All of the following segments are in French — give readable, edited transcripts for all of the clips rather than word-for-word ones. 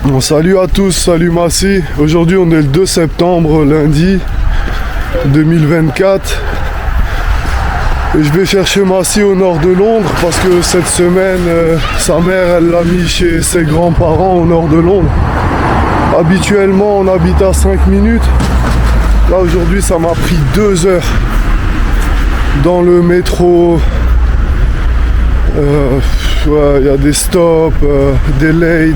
Bon, salut à tous, salut Massi. Aujourd'hui on est le 2 septembre, lundi 2024. Et je vais chercher Massi au nord de Londres parce que cette semaine, sa mère elle l'a mis chez ses grands-parents au nord de Londres. Habituellement on habite à 5 minutes. Là aujourd'hui ça m'a pris 2 heures dans le métro. Il y a des stops, des delays.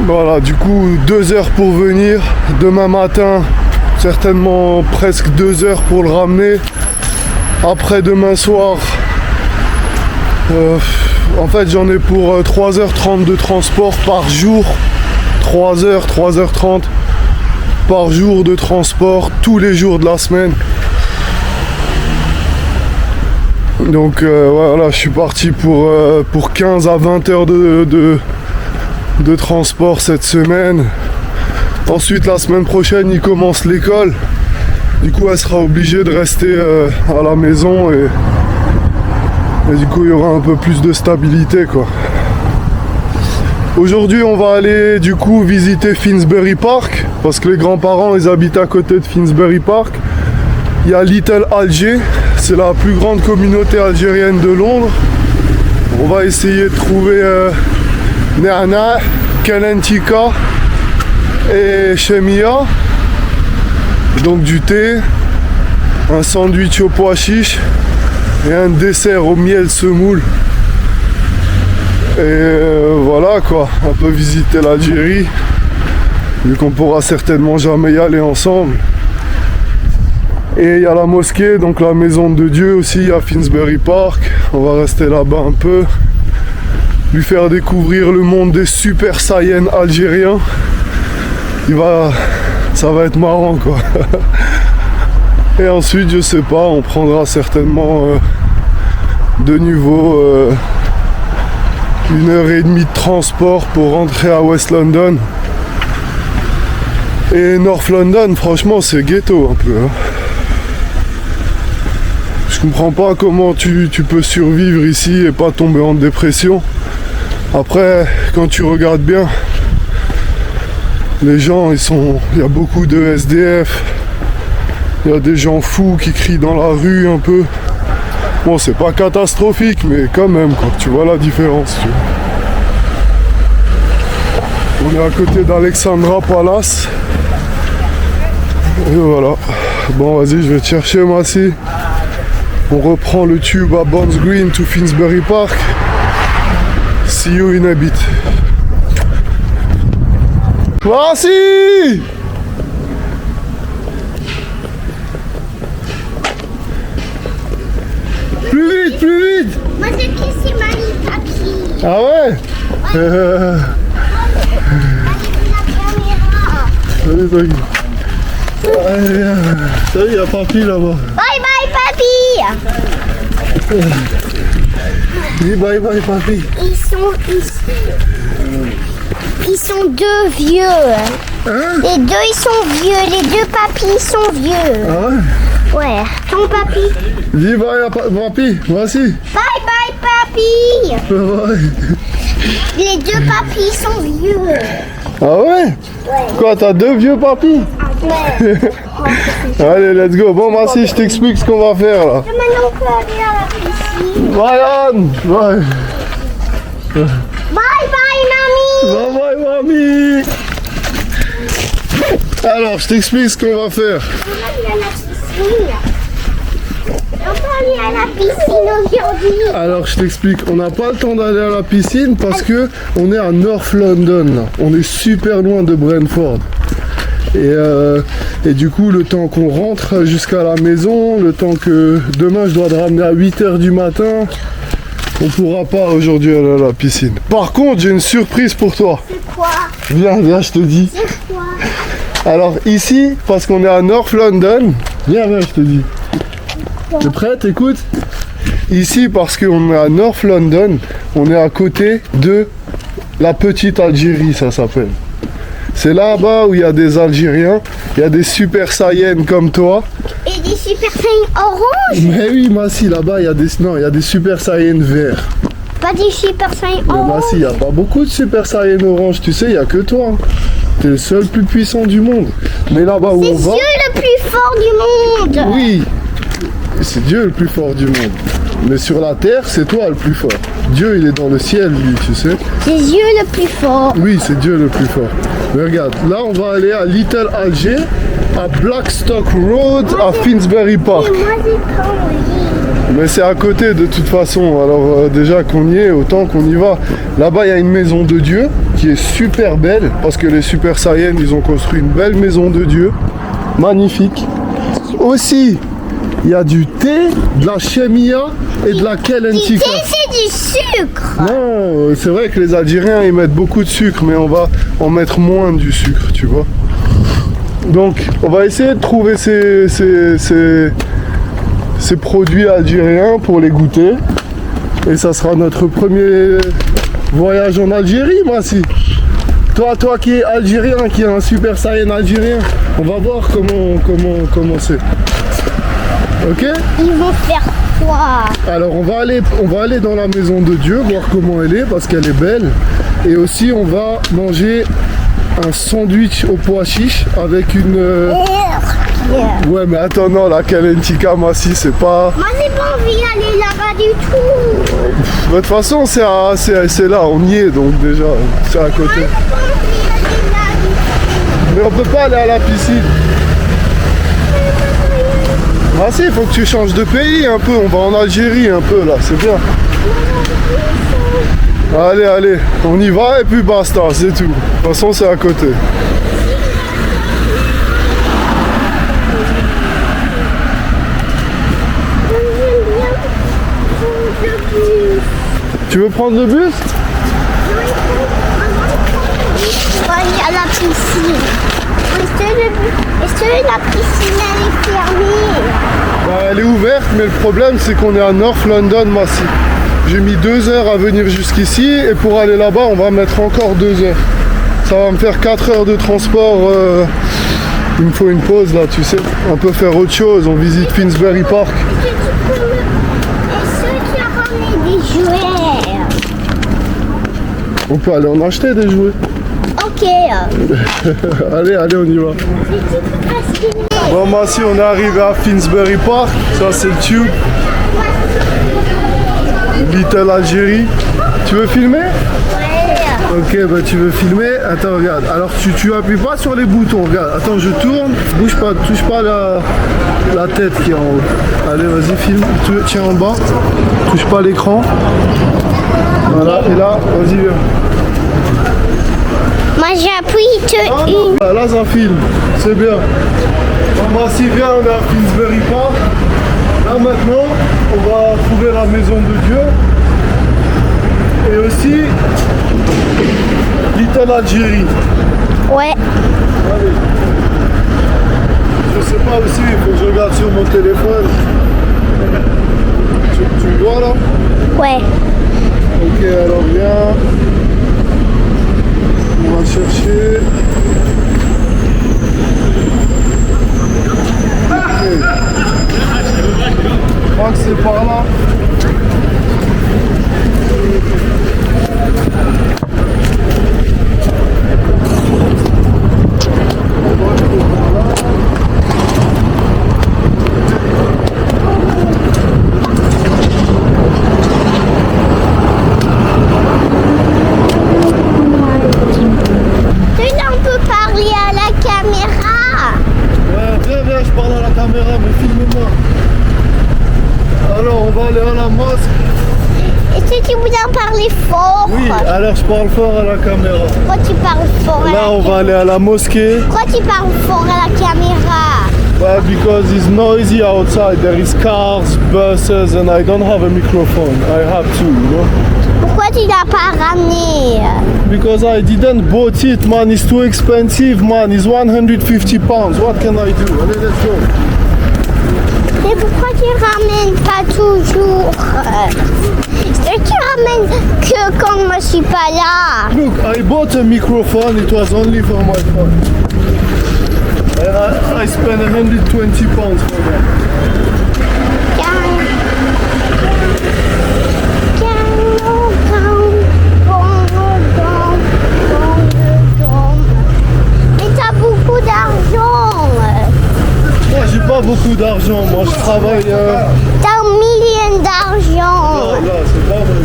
Voilà, du coup 2 heures pour venir. Demain matin, certainement presque 2 heures pour le ramener. Après demain soir, en fait j'en ai pour 3h30 de transport par jour. 3h, 3h30 par jour de transport tous les jours de la semaine. Donc voilà, je suis parti pour 15 à 20 heures de transport cette semaine. Ensuite la semaine prochaine il commence l'école. Du coup elle sera obligée de rester à la maison et du coup il y aura un peu plus de stabilité quoi. Aujourd'hui on va aller du coup visiter Finsbury Park parce que les grands-parents ils habitent à côté de Finsbury Park. Il y a Little Alger, c'est la plus grande communauté algérienne de Londres. On va essayer de trouver Nana, Kalentika et Chemia. Donc du thé, un sandwich au pois chiche et un dessert au miel semoule. Et voilà quoi, on peut visiter l'Algérie, vu qu'on pourra certainement jamais y aller ensemble. Et il y a la mosquée, donc la maison de Dieu aussi à Finsbury Park. On va rester là-bas un peu. Lui faire découvrir le monde des super saiyans algériens. Ça va être marrant quoi. Et ensuite je sais pas, on prendra certainement de nouveau 1h30 de transport pour rentrer à West London. Et North London franchement c'est ghetto un peu hein. Je comprends pas comment tu peux survivre ici et pas tomber en dépression. Après, quand tu regardes bien, les gens, il y a beaucoup de SDF. Il y a des gens fous qui crient dans la rue un peu. Bon, c'est pas catastrophique, mais quand même, quoi. Tu vois la différence. Tu vois. On est à côté d'Alexandra Palace. Et voilà. Bon, vas-y, je vais te chercher, Massi. On reprend le tube à Bonds Green to Finsbury Park. See you in a bit. Massi! Plus vite, plus vite! Moi j'ai kissé ma papy. Ah ouais? Allez, tranquille. Ça y est, il y a papy là-bas. Bye bye papy. Dis bye bye papy. Ils sont deux vieux. Hein? Les deux ils sont vieux. Les deux papys ils sont vieux. Ah ouais? Ouais. Ton papy. Dis bye à papy, voici. Bye bye papy. Bye. Les deux papys ils sont vieux. Ah ouais? Ouais. Quoi, t'as 2 vieux papys? Ouais. Allez, let's go. Bon, Massi, je t'explique ce qu'on va faire là. Maintenant on peut aller à la piscine. Ryan! Ouais. Bye bye mamie. Bye bye, mamie! Alors, je t'explique ce qu'on va faire. On va aller à la piscine. On peut aller à la piscine aujourd'hui. Alors, je t'explique. On n'a pas le temps d'aller à la piscine parce que on est à North London. Là. On est super loin de Brentford. Et du coup, le temps qu'on rentre jusqu'à la maison, le temps que demain je dois te ramener à 8h du matin, on pourra pas aujourd'hui aller à la piscine. Par contre, j'ai une surprise pour toi. C'est quoi? Viens, viens, je te dis. C'est quoi? Alors ici, parce qu'on est à North London, viens, viens, je te dis. T'es prête? Écoute. Ici, parce qu'on est à North London, on est à côté de la petite Algérie, ça s'appelle. C'est là-bas où il y a des Algériens, il y a des super saiyans comme toi. Et des super saiyans orange. Mais oui, Massi, là-bas, il y a des super saiyans verts. pas des Super Saiyan Mais orange. Massi, il n'y a pas beaucoup de Super Saiyan orange, tu sais, il n'y a que toi. T'es le seul plus puissant du monde. Mais là-bas où C'est on va... Dieu le plus fort du monde. Oui, c'est Dieu le plus fort du monde. Mais sur la terre, c'est toi le plus fort. Dieu, il est dans le ciel, lui, tu sais. C'est Dieu le plus fort. Oui, c'est Dieu le plus fort. Mais regarde, là, on va aller à Little Alger, à Blackstock Road, à Finsbury Park. Et moi, j'ai pas envie. Mais c'est à côté de toute façon. Alors déjà qu'on y est, autant qu'on y va. Là-bas, il y a une maison de Dieu qui est super belle parce que les Super Saiyans, ils ont construit une belle maison de Dieu. Magnifique. Aussi, il y a du thé, de la chemia et de la Du kelentika. thé, c'est du sucre. Non, c'est vrai que les Algériens, ils mettent beaucoup de sucre, mais on va en mettre moins du sucre, tu vois. Donc, on va essayer de trouver ces produits algériens pour les goûter. Et ça sera notre premier voyage en Algérie, moi aussi. Toi qui es algérien, qui est un Super Saiyan algérien, on va voir comment c'est. Ok? Ils vont faire quoi? Alors on va aller dans la maison de Dieu, voir comment elle est, parce qu'elle est belle. Et aussi on va manger un sandwich au pois chiche avec une... Ouais mais attends, non, la kalentika, moi si, c'est pas... Moi, j'ai pas envie d'aller là-bas du tout. De toute façon c'est là, on y est donc déjà, c'est à côté. Moi, j'ai pas envie d'aller là du tout. Mais on peut pas aller à la piscine. Ah si, il faut que tu changes de pays un peu, on va en Algérie un peu là, c'est bien. Allez, on y va et puis basta, c'est tout. De toute façon c'est à côté. J'aime bien le bus. Tu veux prendre le bus? On va aller à la piscine. Est-ce que la piscine elle est fermée? Bah, elle est ouverte, mais le problème c'est qu'on est à North London, Massy. J'ai mis 2 heures à venir jusqu'ici et pour aller là-bas on va mettre encore 2 heures. Ça va me faire 4 heures de transport. Il me faut une pause là, tu sais. On peut faire autre chose, on visite Finsbury Park. Est-ce que tu as ramené des jouets? On peut aller en acheter des jouets. Ok. Allez, on y va. Bon, Massy, on est arrivé à Finsbury Park. Ça c'est le tube. Little Algérie. Tu veux filmer? Ouais. Ok, bah tu veux filmer. Attends, regarde. Alors tu appuies pas sur les boutons. Regarde. Attends, je tourne. Bouge pas, touche pas la tête qui est en haut. Allez, vas-y, filme. Tiens en bas. Touche pas l'écran. Voilà. Et là, vas-y, viens. Moi j'appuie une. Ah, là, ça filme. C'est bien. Bon, bah, si bien, on est à Finsbury Park. Là, maintenant, on va trouver la maison de Dieu. Et aussi, Little Algérie. Ouais. Allez. Je sais pas aussi, il faut que je regarde sur mon téléphone. Tu me vois là? Ouais. Ok, alors viens. On va chercher. Ok. Je crois que c'est par là. On peut parler à la caméra. Ouais, viens, je parle à la caméra, mais filme-moi. Alors, on va aller à la mosquée. Est-ce que tu voudrais parler fort? Oui, alors je parle fort à la caméra. Pourquoi tu parles fort à Là, la on va aller à la mosquée. Pourquoi tu parles fort à la caméra? Well, because it's noisy outside. There is cars, buses, and I don't have a microphone. I have to, you know. Pourquoi tu l'as pas ramené? Because I didn't bought it, man. It's too expensive, man. It's 150 pounds. What can I do? Allez, let's go. Mais pourquoi tu ramènes pas toujours? Est-ce que tu ramènes que quand moi je suis pas là? Look, I bought a microphone. It was only for my phone. And I spent 120 pounds for that. Carlo. travail. T'as 1 million d'argent. Là, c'est pas vrai.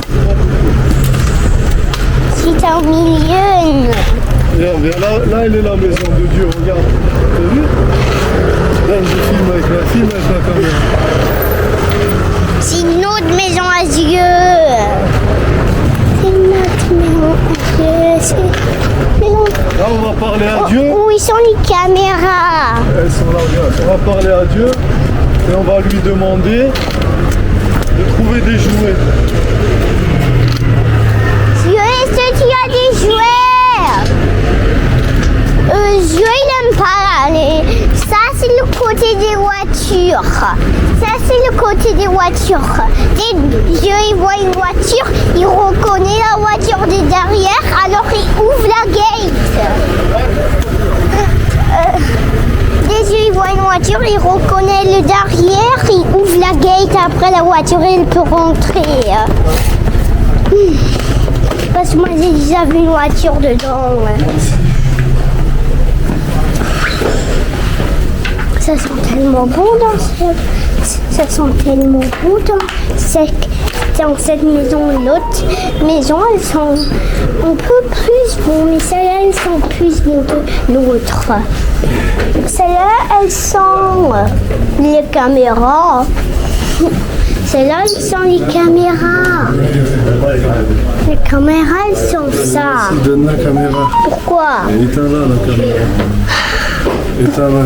Si t'as 1 million. Regarde, là, elle est la maison de Dieu, regarde. T'as vu? Là, je filme avec la caméra. C'est une autre maison à Dieu. C'est notre maison à Dieu. Là, on va parler à Dieu. Où sont les caméras? Elles sont là, regarde. On va parler à Dieu et on va lui demander de trouver des jouets. Dieu, est-ce que tu as des jouets? Dieu, il aime pas aller. Ça, c'est le côté des voitures. Ça, c'est le côté des voitures. Dès que Dieu, il voit une voiture, il reconnaît la voiture de derrière, alors il ouvre la gate. Dès que il voit une voiture, il reconnaît le derrière, il ouvre la gate, après la voiture, il peut rentrer. Parce que moi, j'ai déjà vu une voiture dedans. Ça sent tellement bon ça sent tellement bon dans cette maison. L'autre maison, elles sont un peu plus bon, mais celle-là, elles sont plus bon que l'autre. Celle-là, elles sont les caméras. Celle-là, elles sont les caméras. Les caméras, elles sont ça. Donne la caméra. Pourquoi? Éteins-la, la caméra. Éteins-la.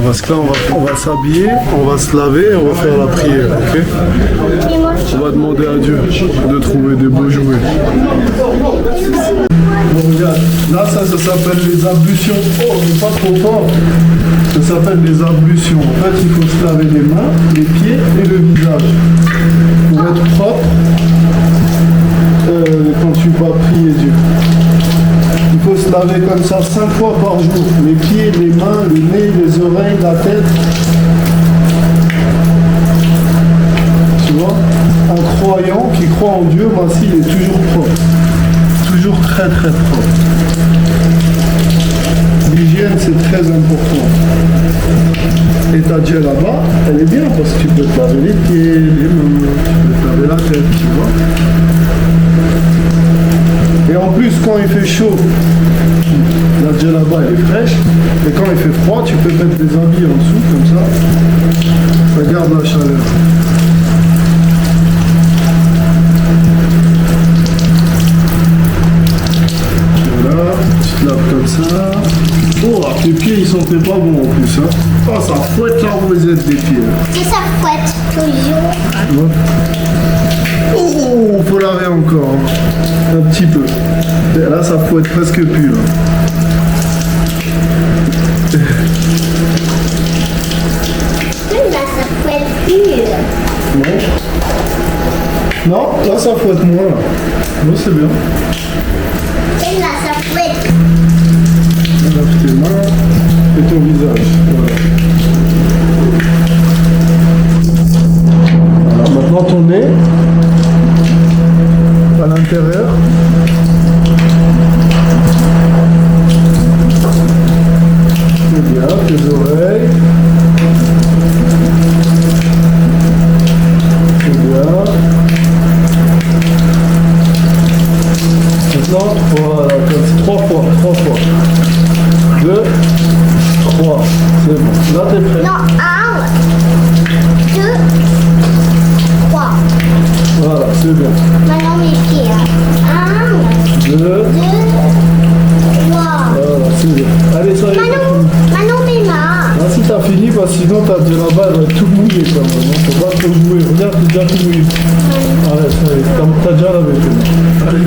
Parce que là, on va s'habiller, on va se laver et on va faire la prière, ok? Et moi, On va demander à Dieu de trouver des beaux jouets. Bon, regarde, là, ça s'appelle les ablutions. Oh, mais pas trop fort. Ça s'appelle les ablutions. En fait, il faut se laver les mains, les pieds et le visage. Pour être propre quand tu vas prier Dieu. Il faut se laver comme ça 5 fois par jour. Les pieds, les mains, le nez, les oreilles, la tête. Tu vois? Un croyant qui croit en Dieu, voici, il est toujours propre. Toujours très très propre. L'hygiène, c'est très important. Et ta Dieu là-bas, elle est bien parce que tu peux te laver les pieds, les mains, tu peux te laver la tête, tu vois. Et en plus, quand il fait chaud, la Dieu là-bas, elle est fraîche. Et quand il fait froid, tu peux mettre des habits en dessous, comme ça. Ça garde la chaleur. Voilà, tu te laves comme ça. Oh, tes pieds, ils sentaient pas bon en plus. Hein. Oh, ça fouette la rosette des pieds. c'est ça fouette toujours. Ouais. Oh, faut laver encore. Hein. Un petit peu. Et là, ça fouette presque plus. Là. Là, ça fouette plus. Non. Non, là, ça fouette moins. Là. Là, c'est bien. Et là, ça fouette. Lave tes mains et ton visage. Voilà. Alors, maintenant, ton nez à l'intérieur. C'est bien, tes oreilles. C'est bien. Maintenant, voilà, comme 3 fois. 2, 3. C'est bon. Là, t'es prêt. Non, 1, 2, 3. Voilà, c'est bien. Maintenant mes pieds. 1, 2. 2, 3. Voilà, c'est bien. Allez, ça y est. Maintenant mes mains. Ah, si t'as fini, parce que sinon t'as de là-bas, elle va être tout mouillé quand même. Hein. Faut pas trop jouer. Regarde, t'es déjà tout mouillé. Arrête, ça y est. T'as déjà lavé tes mains. Allez.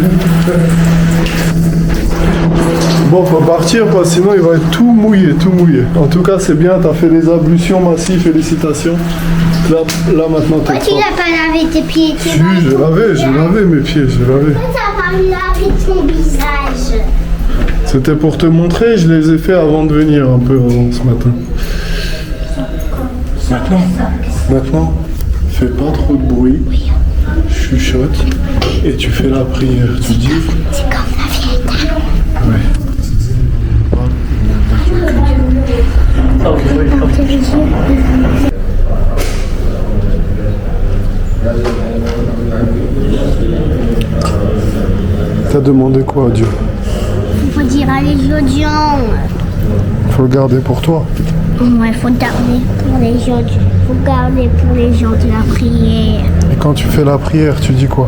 Bon, faut partir parce que sinon il va être tout mouillé. En tout cas, c'est bien, t'as fait des ablutions massives, félicitations. Là maintenant t'es Pourquoi tu propre. n'as pas lavé tes pieds? Si, j'ai lavé mes pieds, Pourquoi tu n'as pas lavé ton visage? C'était pour te montrer, je les ai fait avant de venir, un peu avant ce matin. Maintenant, fais pas trop de bruit, chuchote, et tu fais la prière. Tu dis... C'est comme la vieille dame. Ouais. T'as demandé quoi à Dieu? Faut dire à les audients. Faut le garder pour toi. Ouais, faut garder pour les gens. Faut garder pour les gens de la prière. Et quand tu fais la prière, tu dis quoi?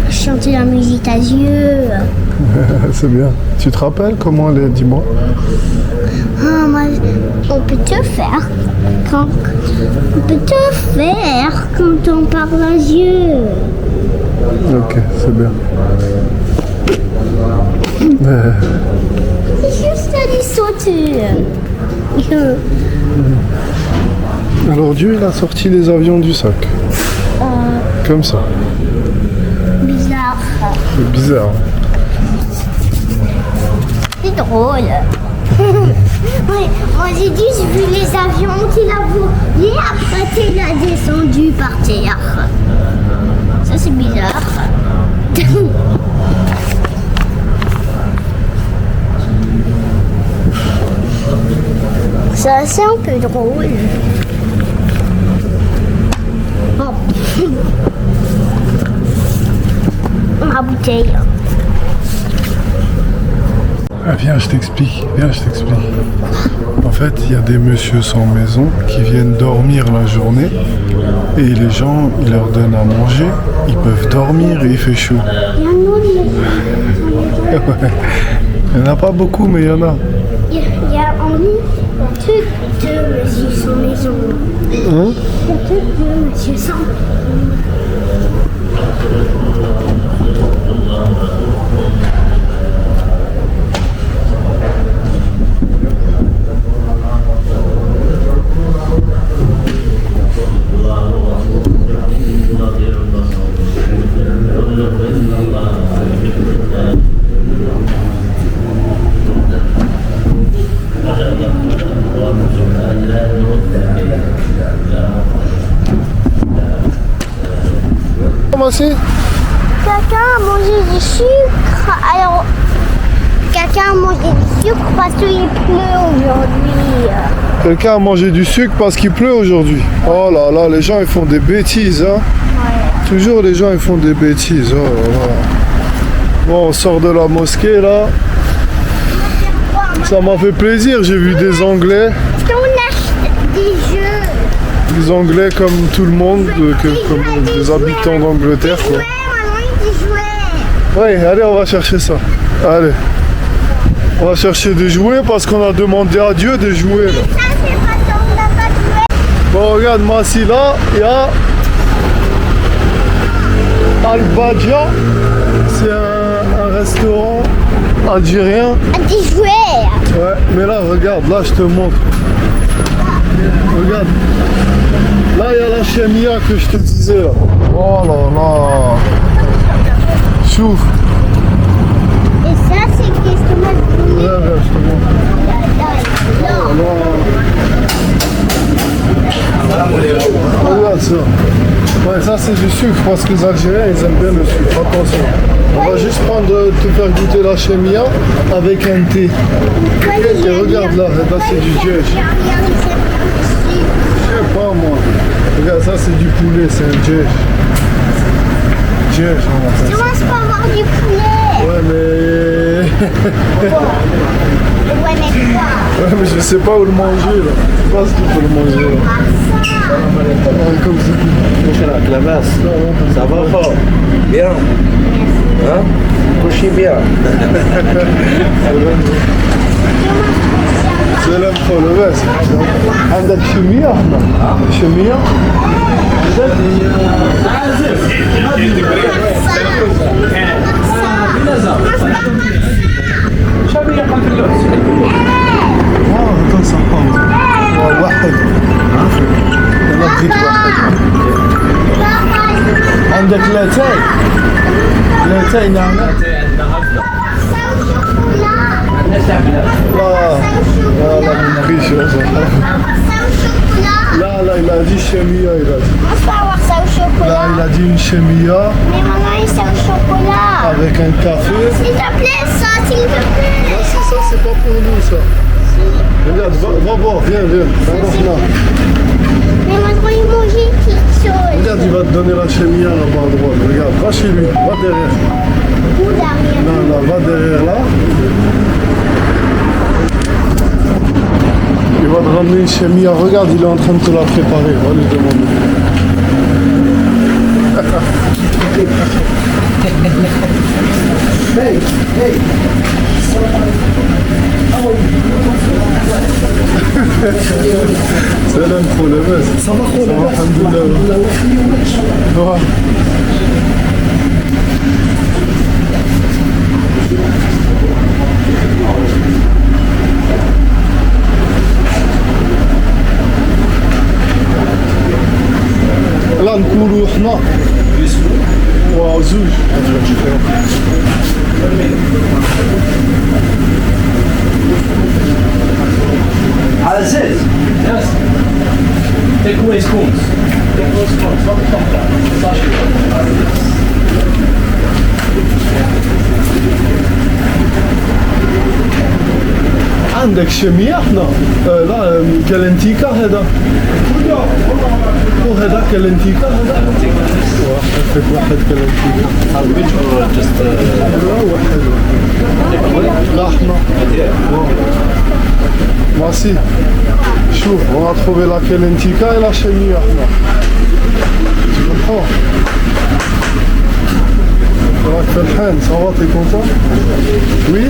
Chanter la musique à Dieu. C'est bien. Tu te rappelles comment elle est? Dis-moi. Ah, moi, on peut te faire quand on parle à Dieu. Ok, c'est bien. C'est juste aller sauter. Alors Dieu, il a sorti les avions du sac. Comme ça. Bizarre. C'est bizarre. C'est drôle. Ouais, moi j'ai dit, j'ai vu les avions qu'il a volé, après il a descendu par terre. Ça c'est bizarre. Ça c'est un peu drôle. Bon. Ma bouteille. Ah, viens, je t'explique. En fait, il y a des messieurs sans maison qui viennent dormir la journée et les gens, ils leur donnent à manger, ils peuvent dormir et il fait chaud. Il y a un autre. Il n'y en a pas beaucoup, mais il y en a. Il y a en ligne deux messieurs sans maison. Hein? Il y a deux messieurs sans maison. Massi? Quelqu'un a mangé du sucre. Alors, quelqu'un a mangé du sucre parce qu'il pleut aujourd'hui. Quelqu'un a mangé du sucre parce qu'il pleut aujourd'hui. Oh là là, les gens ils font des bêtises, hein? Ouais. Toujours les gens ils font des bêtises. Oh là là. Bon, on sort de la mosquée là. Ça m'a fait plaisir, j'ai vu des Anglais. Est-ce qu'on achète des jeux? Des Anglais comme tout le monde, comme des habitants d'Angleterre. Des jouets, maman, des jouets. Oui, allez, on va chercher ça. Allez. On va chercher des jouets parce qu'on a demandé à Dieu des jouets. Là. Ça, c'est pas ça, on n'a pas de jouets. Bon, regarde, Massi, là, il y a Al-Badja. C'est un restaurant algérien. Des jouets. Ouais, mais là, regarde, là, je te montre. Regarde. Là, il y a la chémia que je te disais, là. Oh là là. Chouf. Et ça, c'est qu'est-ce que moi je voulais. Ouais, je te montre. Regarde ça. Ouais, ça c'est du sucre parce que les Algériens ils aiment bien le sucre. Attention. On va juste te faire goûter la chémia avec un thé. Et regarde là, c'est du djej. Je sais pas moi. Regarde, ça c'est du poulet, c'est un djej. Djej, on appelle ça. Comment je peux avoir du poulet? Ouais, mais. Ouais, mais quoi? Ouais, mais je sais pas où le manger là. Je sais pas ce qu'il faut le manger là. Comme ça. La masse, ça va pas? Bien. Hein? Couchez bien. سلام خلوباس عندك شمية احنا شمية هذا صحاب واحد انا بغيت واحد عندك لاتاي نعناع لا ما نبغيش لا il a dit chémia il a dit. Moi je peux avoir ça au chocolat. Là il a dit une chémia Mais maman il c'est au chocolat. avec un café. S'il te plaît, ça, s'il te plaît. Non, c'est ça, c'est pas pour nous ça. Regarde, va voir, viens. Là. Mais moi, je vais manger quelque chose. Regarde, il va te donner la chemia là-bas à droite. Regarde, va chez lui, va derrière. Où derrière? Non, là, va derrière là. Il va te ramener une chemia. Regarde, il est en train de te la préparer. Va lui demander. Selam kolemez. Sabah kolemez. Alhamdulillah. Là نقولوا احنا وزوج على زيت. Yes. Take away spoons. Take away spoons. Not the top down. عندك شمية احنا لا كالنتيكا هذا وهذا كالنتيكا هذا واحد كالنتيكا Which or just واحد لا احنا ماشي شوف on a trouvé la كالنتيكا et la شمية احنا tu comprends راك فرحان ça va t'es content oui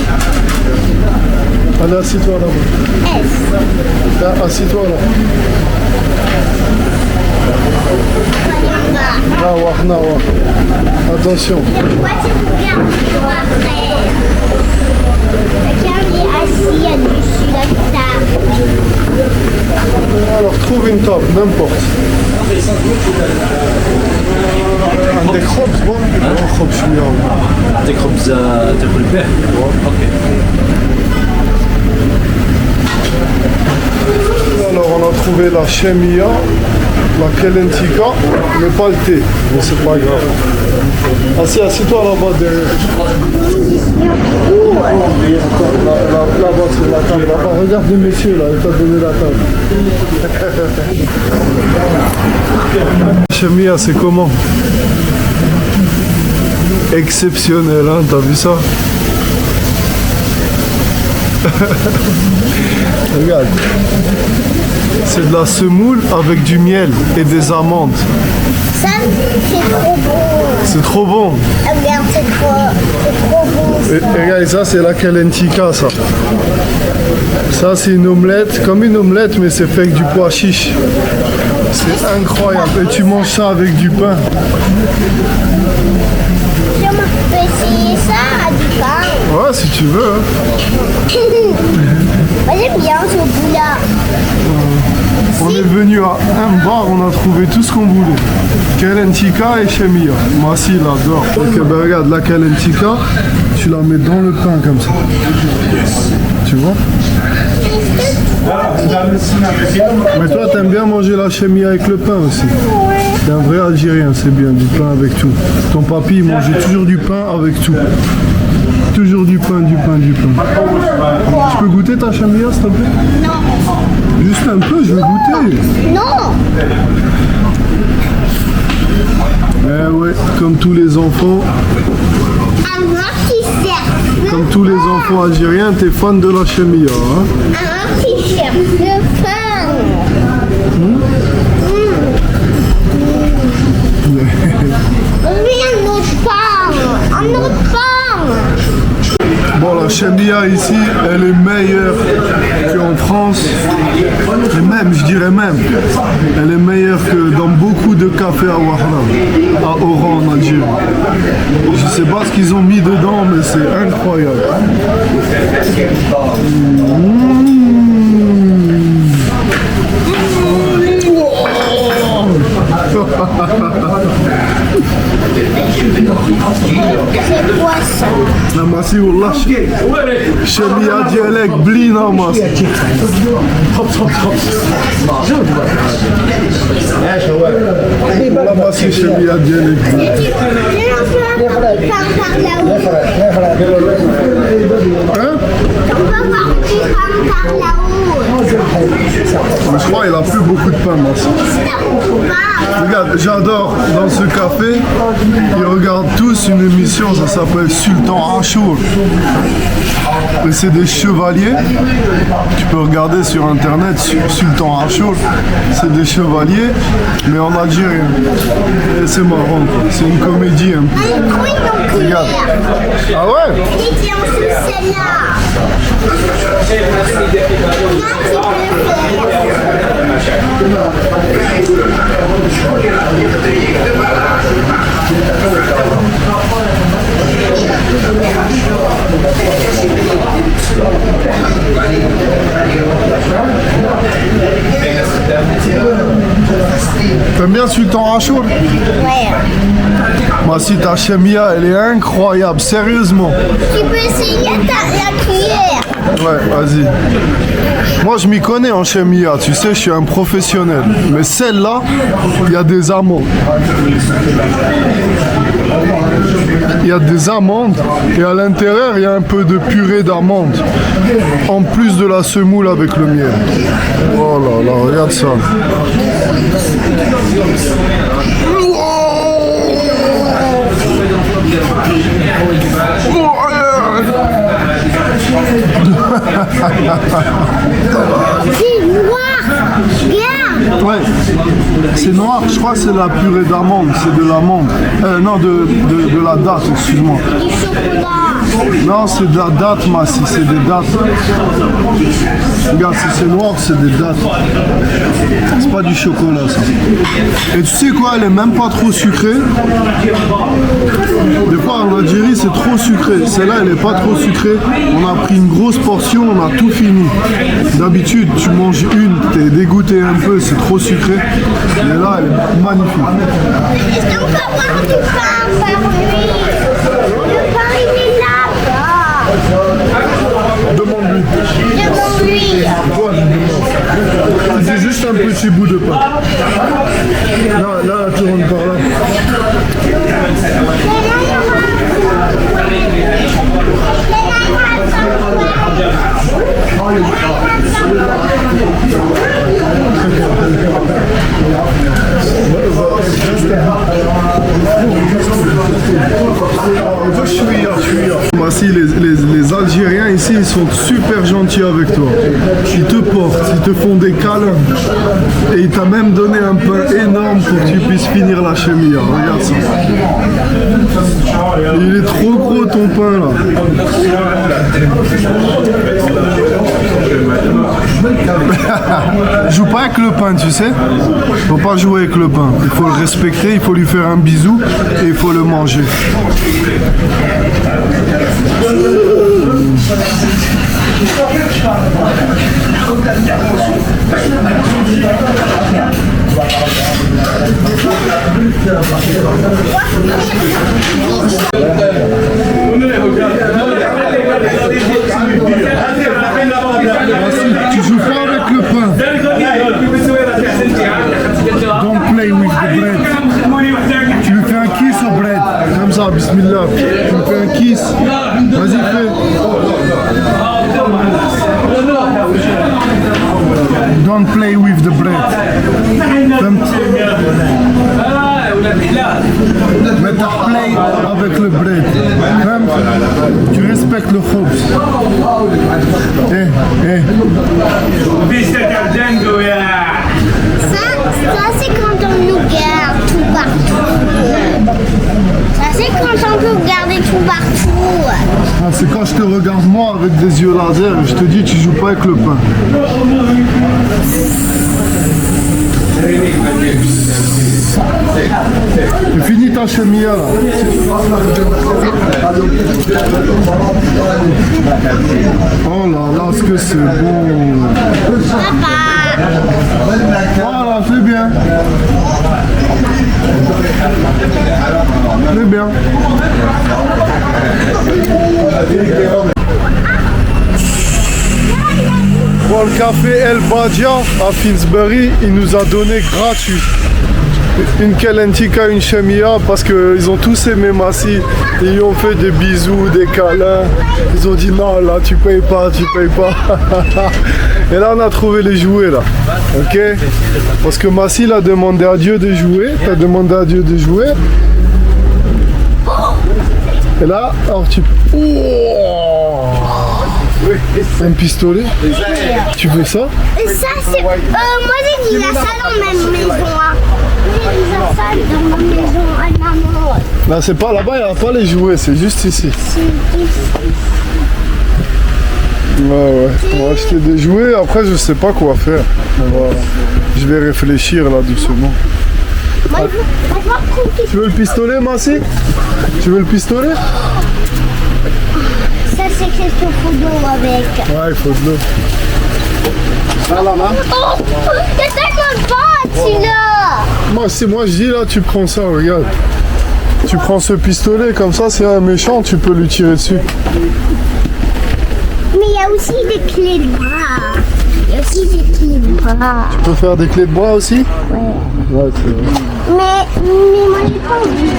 allez assis-toi là-bas assis-toi là attention. Pourquoi tu regardes toi après? Quelqu'un est assis dessus la table. Alors trouve une table, n'importe. عندك خبز خبز شوية عندك خبز تاكل به؟ اوكي. Alors on a trouvé la chemia, la kelentika, mais pas le thé, mais c'est pas grave. Assis-toi là-bas derrière. Là-bas sur la table, là-bas. Regarde le monsieur là, il t'a donné la table. Chemia, c'est comment? Exceptionnel, hein, t'as vu ça? Regarde. C'est de la semoule avec du miel et des amandes. Ça, c'est trop bon. C'est trop bon. Regarde, c'est trop bon. Et regarde, ça c'est la kelentika, ça. Ça c'est une omelette, comme une omelette, mais c'est fait avec du pois chiche. C'est incroyable. Et tu manges ça avec du pain. Je peux essayer ça à du pain. Ouais, si tu veux. Hein. Moi j'aime bien ce bout-là. On est venu à un bar, on a trouvé tout ce qu'on voulait. Kelentika et chemia. Moi aussi, il adore. Ok, ben regarde, la kelentika, tu la mets dans le pain comme ça. Tu vois? Mais toi, t'aimes bien manger la chemia avec le pain aussi. T'es un vrai Algérien, c'est bien, du pain avec tout. Ton papy, il mangeait toujours du pain avec tout. Toujours du pain. Je peux goûter ta chemia, s'il te plaît? Non. Juste un peu, je veux goûter. Non. Eh ouais, comme tous les enfants. Un t-shirt. Comme tous les enfants algériens, t'es fan de la chemia, hein? Un t-shirt de pain. Oui, un autre pain. Un autre pain. Bon, la chemia ici, elle est meilleure qu'en France. Et même, je dirais même, elle est meilleure que dans beaucoup de cafés à Wahra, à Oran en Algérie. Je sais pas ce qu'ils ont mis dedans, mais c'est incroyable. C'est quoi ça? Massi والله شمية ديالك بلينا ماسي والله ماسي شمية ديالك Hein? par là-haut. Je crois qu'il a plus beaucoup de pain, moi. Regarde, j'adore dans ce café, ils regardent tous une émission, ça s'appelle Sultan Achour. Et c'est des chevaliers, tu peux regarder sur internet, Sultan Achour, c'est des chevaliers, mais en algérien. Et c'est marrant, c'est une comédie un peu. Regarde. Ah ouais? Il était en sous celle-là. T'aimes bien Sultan Achour? Ouais. Moi, si ta chemia, elle est incroyable, sérieusement. Tu peux essayer la cuillère. Ouais, vas-y. Moi, je m'y connais en chemia, tu sais, je suis un professionnel. Mais celle-là, il y a des amandes. Il y a des amandes et à l'intérieur, il y a un peu de purée d'amandes. En plus de la semoule avec le miel. Oh là là, regarde ça. C'est noir. Regarde. Ouais, c'est noir, je crois que c'est la purée d'amande, c'est de l'amande. Non, de la date, excuse-moi. Du chocolat. Non, c'est de la date, Massi, c'est des dates. Regarde, si c'est noir, c'est des dates. C'est pas du chocolat, ça. Et tu sais quoi, elle est même pas trop sucrée. Des fois, en Algérie, c'est trop sucré. Celle-là, elle est pas trop sucrée. On a pris une grosse portion, on a tout fini. D'habitude, tu manges une, t'es dégoûté un peu, c'est trop sucré. Mais là, elle est magnifique. Est-ce qu'on peut avoir du pain par lui? Le pain, il est là-bas. Demande-lui. Demande-lui. C'est juste un petit bout de pain. Là, tu rentres par là. Voici les Algériens ici, ils sont super gentils avec toi. Ils te portent, ils te font des câlins. Et il t'a même donné un pain énorme pour que tu puisses finir la chemia. Regarde ça. Il est trop gros ton pain là. Joue pas avec le pain, tu sais. Faut pas jouer avec le pain. Il faut le respecter, il faut lui faire un bisou et il faut le manger. Tu joues pas avec le pain. Don't play with the bread. Tu lui fais un kiss au bread. Comme ça, bismillah. Tu lui fais un kiss. Vas-y, fais. Don't play with the bread. Mais t'as play avec le bread. Même, tu respectes le khobz. Ça c'est quand on nous garde tout partout. Ça c'est quand on peut regarder tout partout. Ah, c'est quand je te regarde moi avec des yeux laser et je te dis tu joues pas avec le pain. Tu finis ta chemia là. Oh là là, ce que c'est bon. Papa. Voilà, c'est bien. C'est bien. Bon, le café El Badia à Finsbury, il nous a donné gratuit. une Kalentika, une Chemia, parce qu'ils ont tous aimé Massi. Ils lui ont fait des bisous, des câlins. Ils ont dit non, là tu payes pas, tu payes pas. Et là on a trouvé les jouets là. Ok? Parce que Massi a demandé à Dieu de jouer. T'as demandé à Dieu de jouer. Et là, alors tu... Oh, un pistolet. Tu veux ça? Ça, c'est. Moi, j'ai déjà ça dans ma maison. Hein. J'ai déjà ça dans ma maison à maman. Là, c'est pas là-bas, il n'y a pas les jouets, c'est juste ici. Ouais. On va acheter des jouets, après, je sais pas quoi faire. Je vais réfléchir là doucement. Moi, je veux Tu veux le pistolet, Massi? Tu veux le pistolet? ça, c'est qu'est-ce qu'il faut d'eau avec. Ouais, il faut de l'eau. Ah là, là. Oh, il y a tellement de pâtes, là. Moi je dis là, tu prends ça, regarde. Tu prends ce pistolet, comme ça, c'est un méchant, tu peux lui tirer dessus. Mais il y a aussi des clés de bras. Il y a aussi des clés de bras. Tu peux faire des clés de bras aussi? Ouais. Ouais, c'est vrai. Mais moi, j'ai pas envie.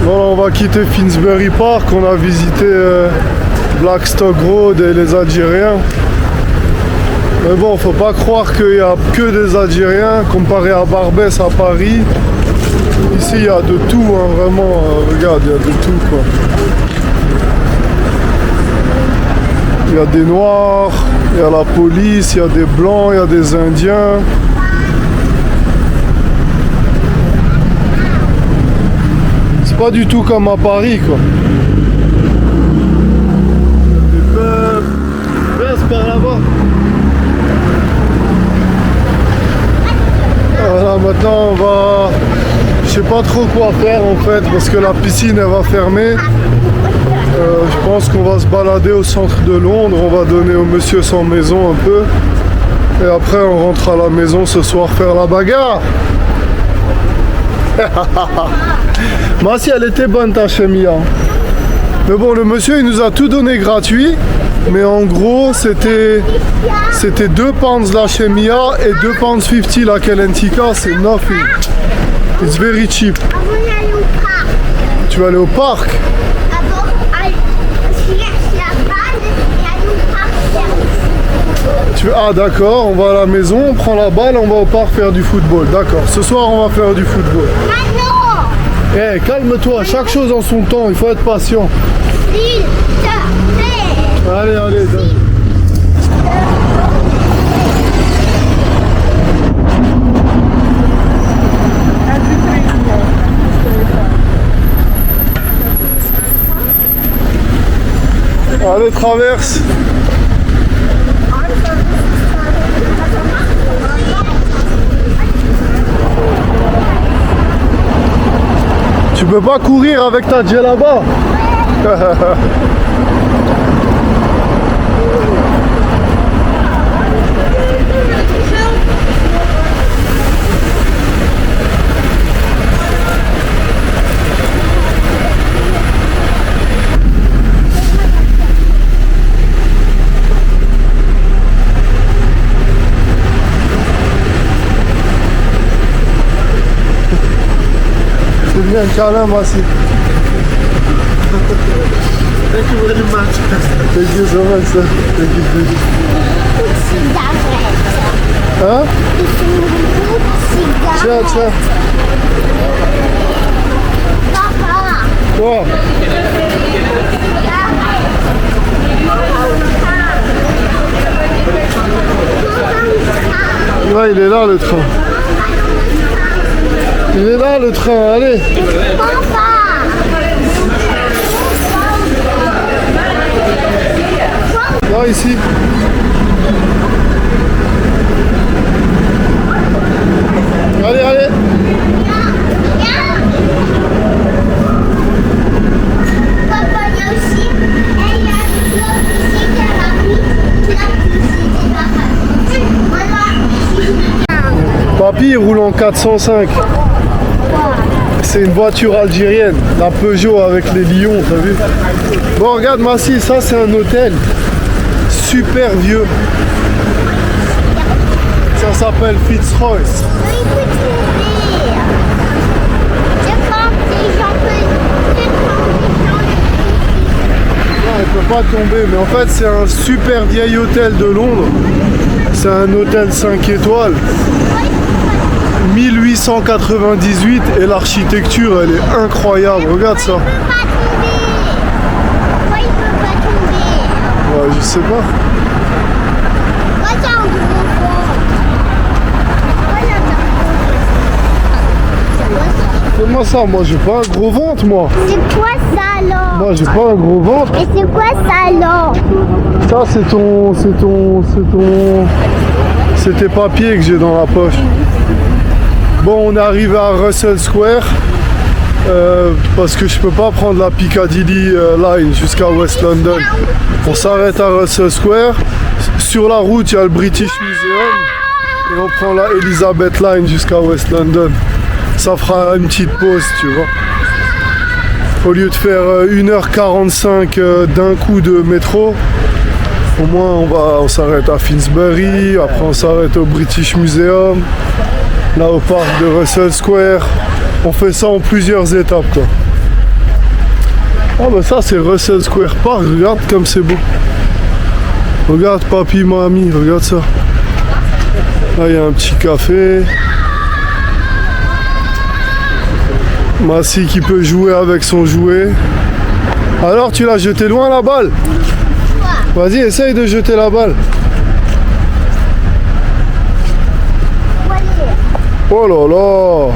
Bon, on va quitter Finsbury Park, on a visité Blackstock Road et les Algériens. Mais bon, faut pas croire qu'il n'y a que des Algériens comparé à Barbès à Paris. Ici, il y a de tout, hein, vraiment. Regarde, il y a de tout, quoi. Il y a des Noirs, il y a la police, il y a des Blancs, il y a des Indiens. C'est pas du tout comme à Paris, quoi. Des peuples. Reste par là-bas. Voilà, maintenant on va... Je sais pas trop quoi faire en fait, parce que la piscine elle va fermer. Je pense qu'on va se balader au centre de Londres, on va donner au monsieur sans maison un peu. Et après on rentre à la maison ce soir faire la bagarre. Moi si elle était bonne ta chemia. Mais bon, le monsieur il nous a tout donné gratuit. Mais en gros c'était 2 pounds la chemia et 2 pounds 50 la Kalentika, c'est nothing. It's very cheap. Avant d'aller au parc. Tu vas aller au parc? Avant, je cherche la balle et aller au parc. Ah d'accord, on va à la maison, on prend la balle, on va au parc faire du football. D'accord, ce soir on va faire du football. Maintenant. Eh, calme-toi, chaque chose en son temps, il faut être patient. S'il te plaît. Allez, donne. Allez, traverse. Tu peux pas courir avec ta djellaba. C'est bien câlin, Massi. Thank you very much. Thank you so much, sir. Thank you. Cigarette. Hein? Cigarette. Tiens. Papa. Quoi? Ouais, il est là le train. Il est là le train, allez. Papa. Là, ici. Allez. Papa, il y a aussi. Et il y a l'autre ici qui a la vie. Papy, il roule en 405. C'est une voiture algérienne, la Peugeot avec les lions, t'as vu? Bon, regarde, Massi, ça c'est un hôtel. Super vieux. Ça s'appelle Fitzroy. Écoute, pas tomber, mais en fait c'est un super vieil hôtel de Londres. C'est un hôtel 5 étoiles. 1898 et l'architecture elle est incroyable, regarde ça. Pourquoi il peut pas tomber? Ouais, je sais pas. Regarde mon ventre. Comment ça? Moi j'ai pas un gros ventre moi. C'est quoi ça alors? Moi j'ai pas un gros ventre. Et c'est quoi ça alors? Ça c'est tes papiers que j'ai dans la poche. Bon, on est arrivé à Russell Square parce que je peux pas prendre la Piccadilly Line jusqu'à West London. On s'arrête à Russell Square. Sur la route, il y a le British Museum et on prend la Elizabeth Line jusqu'à West London. Ça fera une petite pause, tu vois. Au lieu de faire 1h45 d'un coup de métro, au moins on s'arrête à Finsbury, après on s'arrête au British Museum, là au parc de Russell Square. On fait ça en plusieurs étapes quoi. Ah bah ça c'est Russell Square Park, regarde comme c'est beau. Regarde papy, mamie, regarde ça. Là il y a un petit café. Massy qui peut jouer avec son jouet. Alors tu l'as jeté loin la balle? Vas-y, essaye de jeter la balle. Oh là là!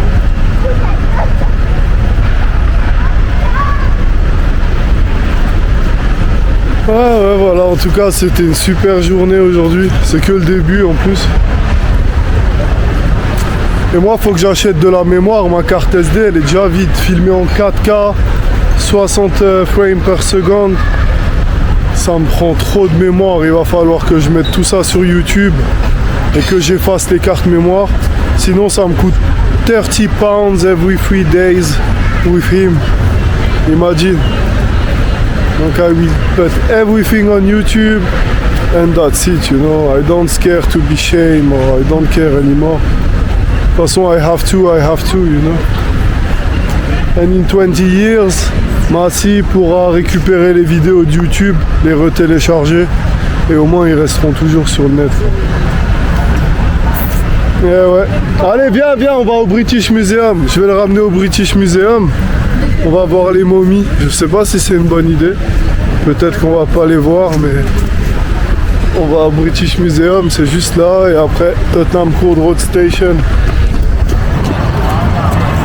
Ouais, voilà, en tout cas c'était une super journée aujourd'hui. C'est que le début en plus. Et moi, faut que j'achète de la mémoire. Ma carte SD, elle est déjà vide. Filmée en 4K, 60 frames per seconde. Ça me prend trop de mémoire. Il va falloir que je mette tout ça sur YouTube et que j'efface les cartes mémoire. Sinon, ça me coûte 30 pounds every 3 days with him. Imagine. Donc, I will put everything on YouTube and that's it, you know. I don't care to be shame or I don't care anymore. De toute façon, I have to, you know. And in 20 years, Massy pourra récupérer les vidéos de YouTube, les retélécharger, et au moins ils resteront toujours sur le net. Et ouais. Allez, viens, on va au British Museum. Je vais le ramener au British Museum. On va voir les momies. Je sais pas si c'est une bonne idée. Peut-être qu'on va pas les voir, mais on va au British Museum, c'est juste là, et après Tottenham Court Road Station.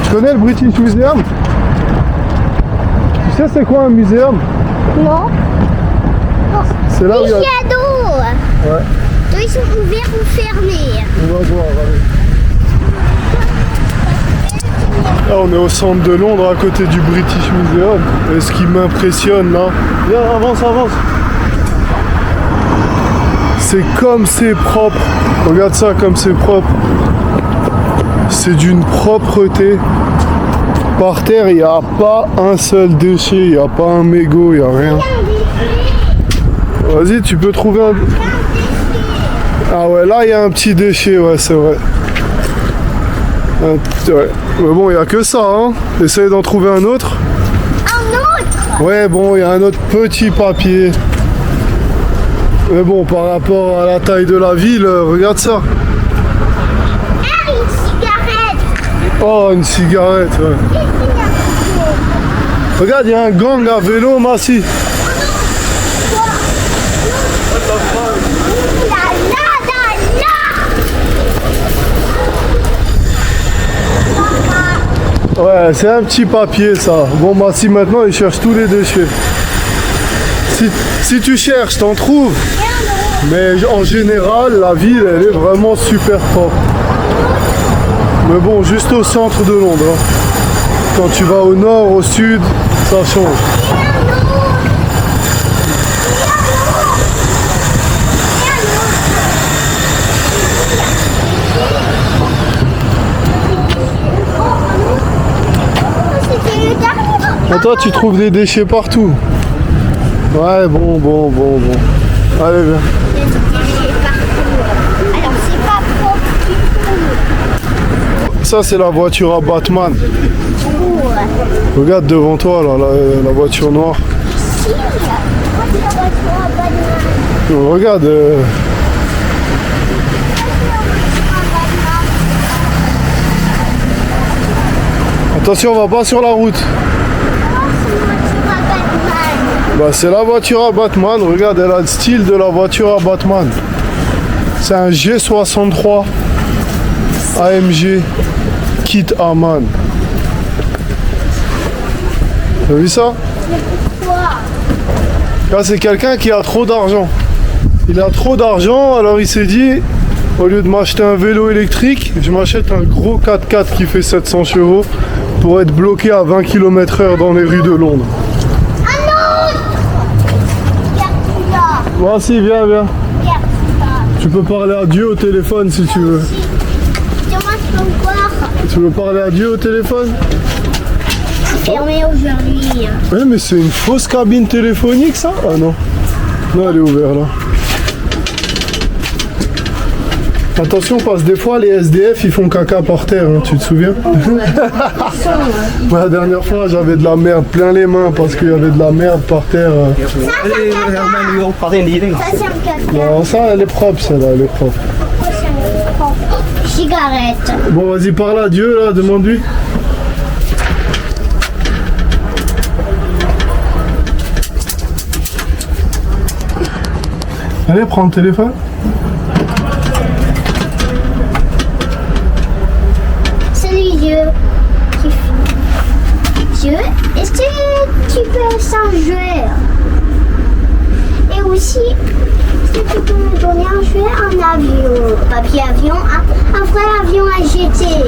Tu connais le British Museum? Tu sais c'est quoi un muséum? Non. C'est là où il y a... Cadeaux. Ouais. Ils sont ouverts ou fermés? On va voir, allez. Là on est au centre de Londres à côté du British Museum. Et ce qui m'impressionne là... Viens, avance. C'est comme c'est propre. Regarde ça comme c'est propre. C'est d'une propreté. Par terre, il n'y a pas un seul déchet, il n'y a pas un mégot, il n'y a rien. Vas-y, tu peux trouver un... Ah ouais, là, il y a un petit déchet, ouais, c'est vrai. Ouais. Mais bon, il n'y a que ça, hein. Essaye d'en trouver un autre. Un autre? Ouais, bon, il y a un autre petit papier. Mais bon, par rapport à la taille de la ville, regarde ça. Oh, une cigarette, ouais. Regarde, il y a un gang à vélo, Massy. Ouais, c'est un petit papier, ça. Bon, Massy, maintenant, il cherche tous les déchets. Si tu cherches, t'en trouves. Mais en général, la ville, elle est vraiment super propre. Mais bon, juste au centre de Londres. Hein. Quand tu vas au nord, au sud, ça change. Et toi, tu trouves des déchets partout. Ouais, bon. Allez, viens. Alors, c'est pas propre du tout. Ça, c'est la voiture à Batman. Ouais. Regarde devant toi, là, la voiture noire. Si. c'est la voiture à Batman. Regarde. Attention, on va pas sur la route. Bah, c'est la voiture à Batman. Regarde, elle a le style de la voiture à Batman. C'est un G63 AMG Kit Aman. T'as vu ça? Là, c'est quelqu'un qui a trop d'argent. Il a trop d'argent, alors il s'est dit, au lieu de m'acheter un vélo électrique, je m'achète un gros 4x4 qui fait 700 chevaux pour être bloqué à 20 km/h dans les rues de Londres. Voici, viens, viens. Tu peux parler à Dieu au téléphone si tu veux. Tu veux parler à Dieu au téléphone? C'est fermé aujourd'hui. Ouais, mais c'est une fausse cabine téléphonique, ça? Ah non. Non, elle est ouverte là. Attention, parce que des fois, les SDF, ils font caca par terre, hein, tu te souviens? La dernière fois, j'avais de la merde plein les mains parce qu'il y avait de la merde par terre. Ça, c'est un caca. Non, ça, elle est propre, celle-là, elle est propre. Cigarette. Bon, vas-y, parle à Dieu, là, demande-lui. Allez, prends le téléphone. Salut Dieu. Dieu, est-ce que tu peux changer? Et aussi, est-ce que tu peux me donner un jeu, un avion? Papier avion, un vrai avion à jeter.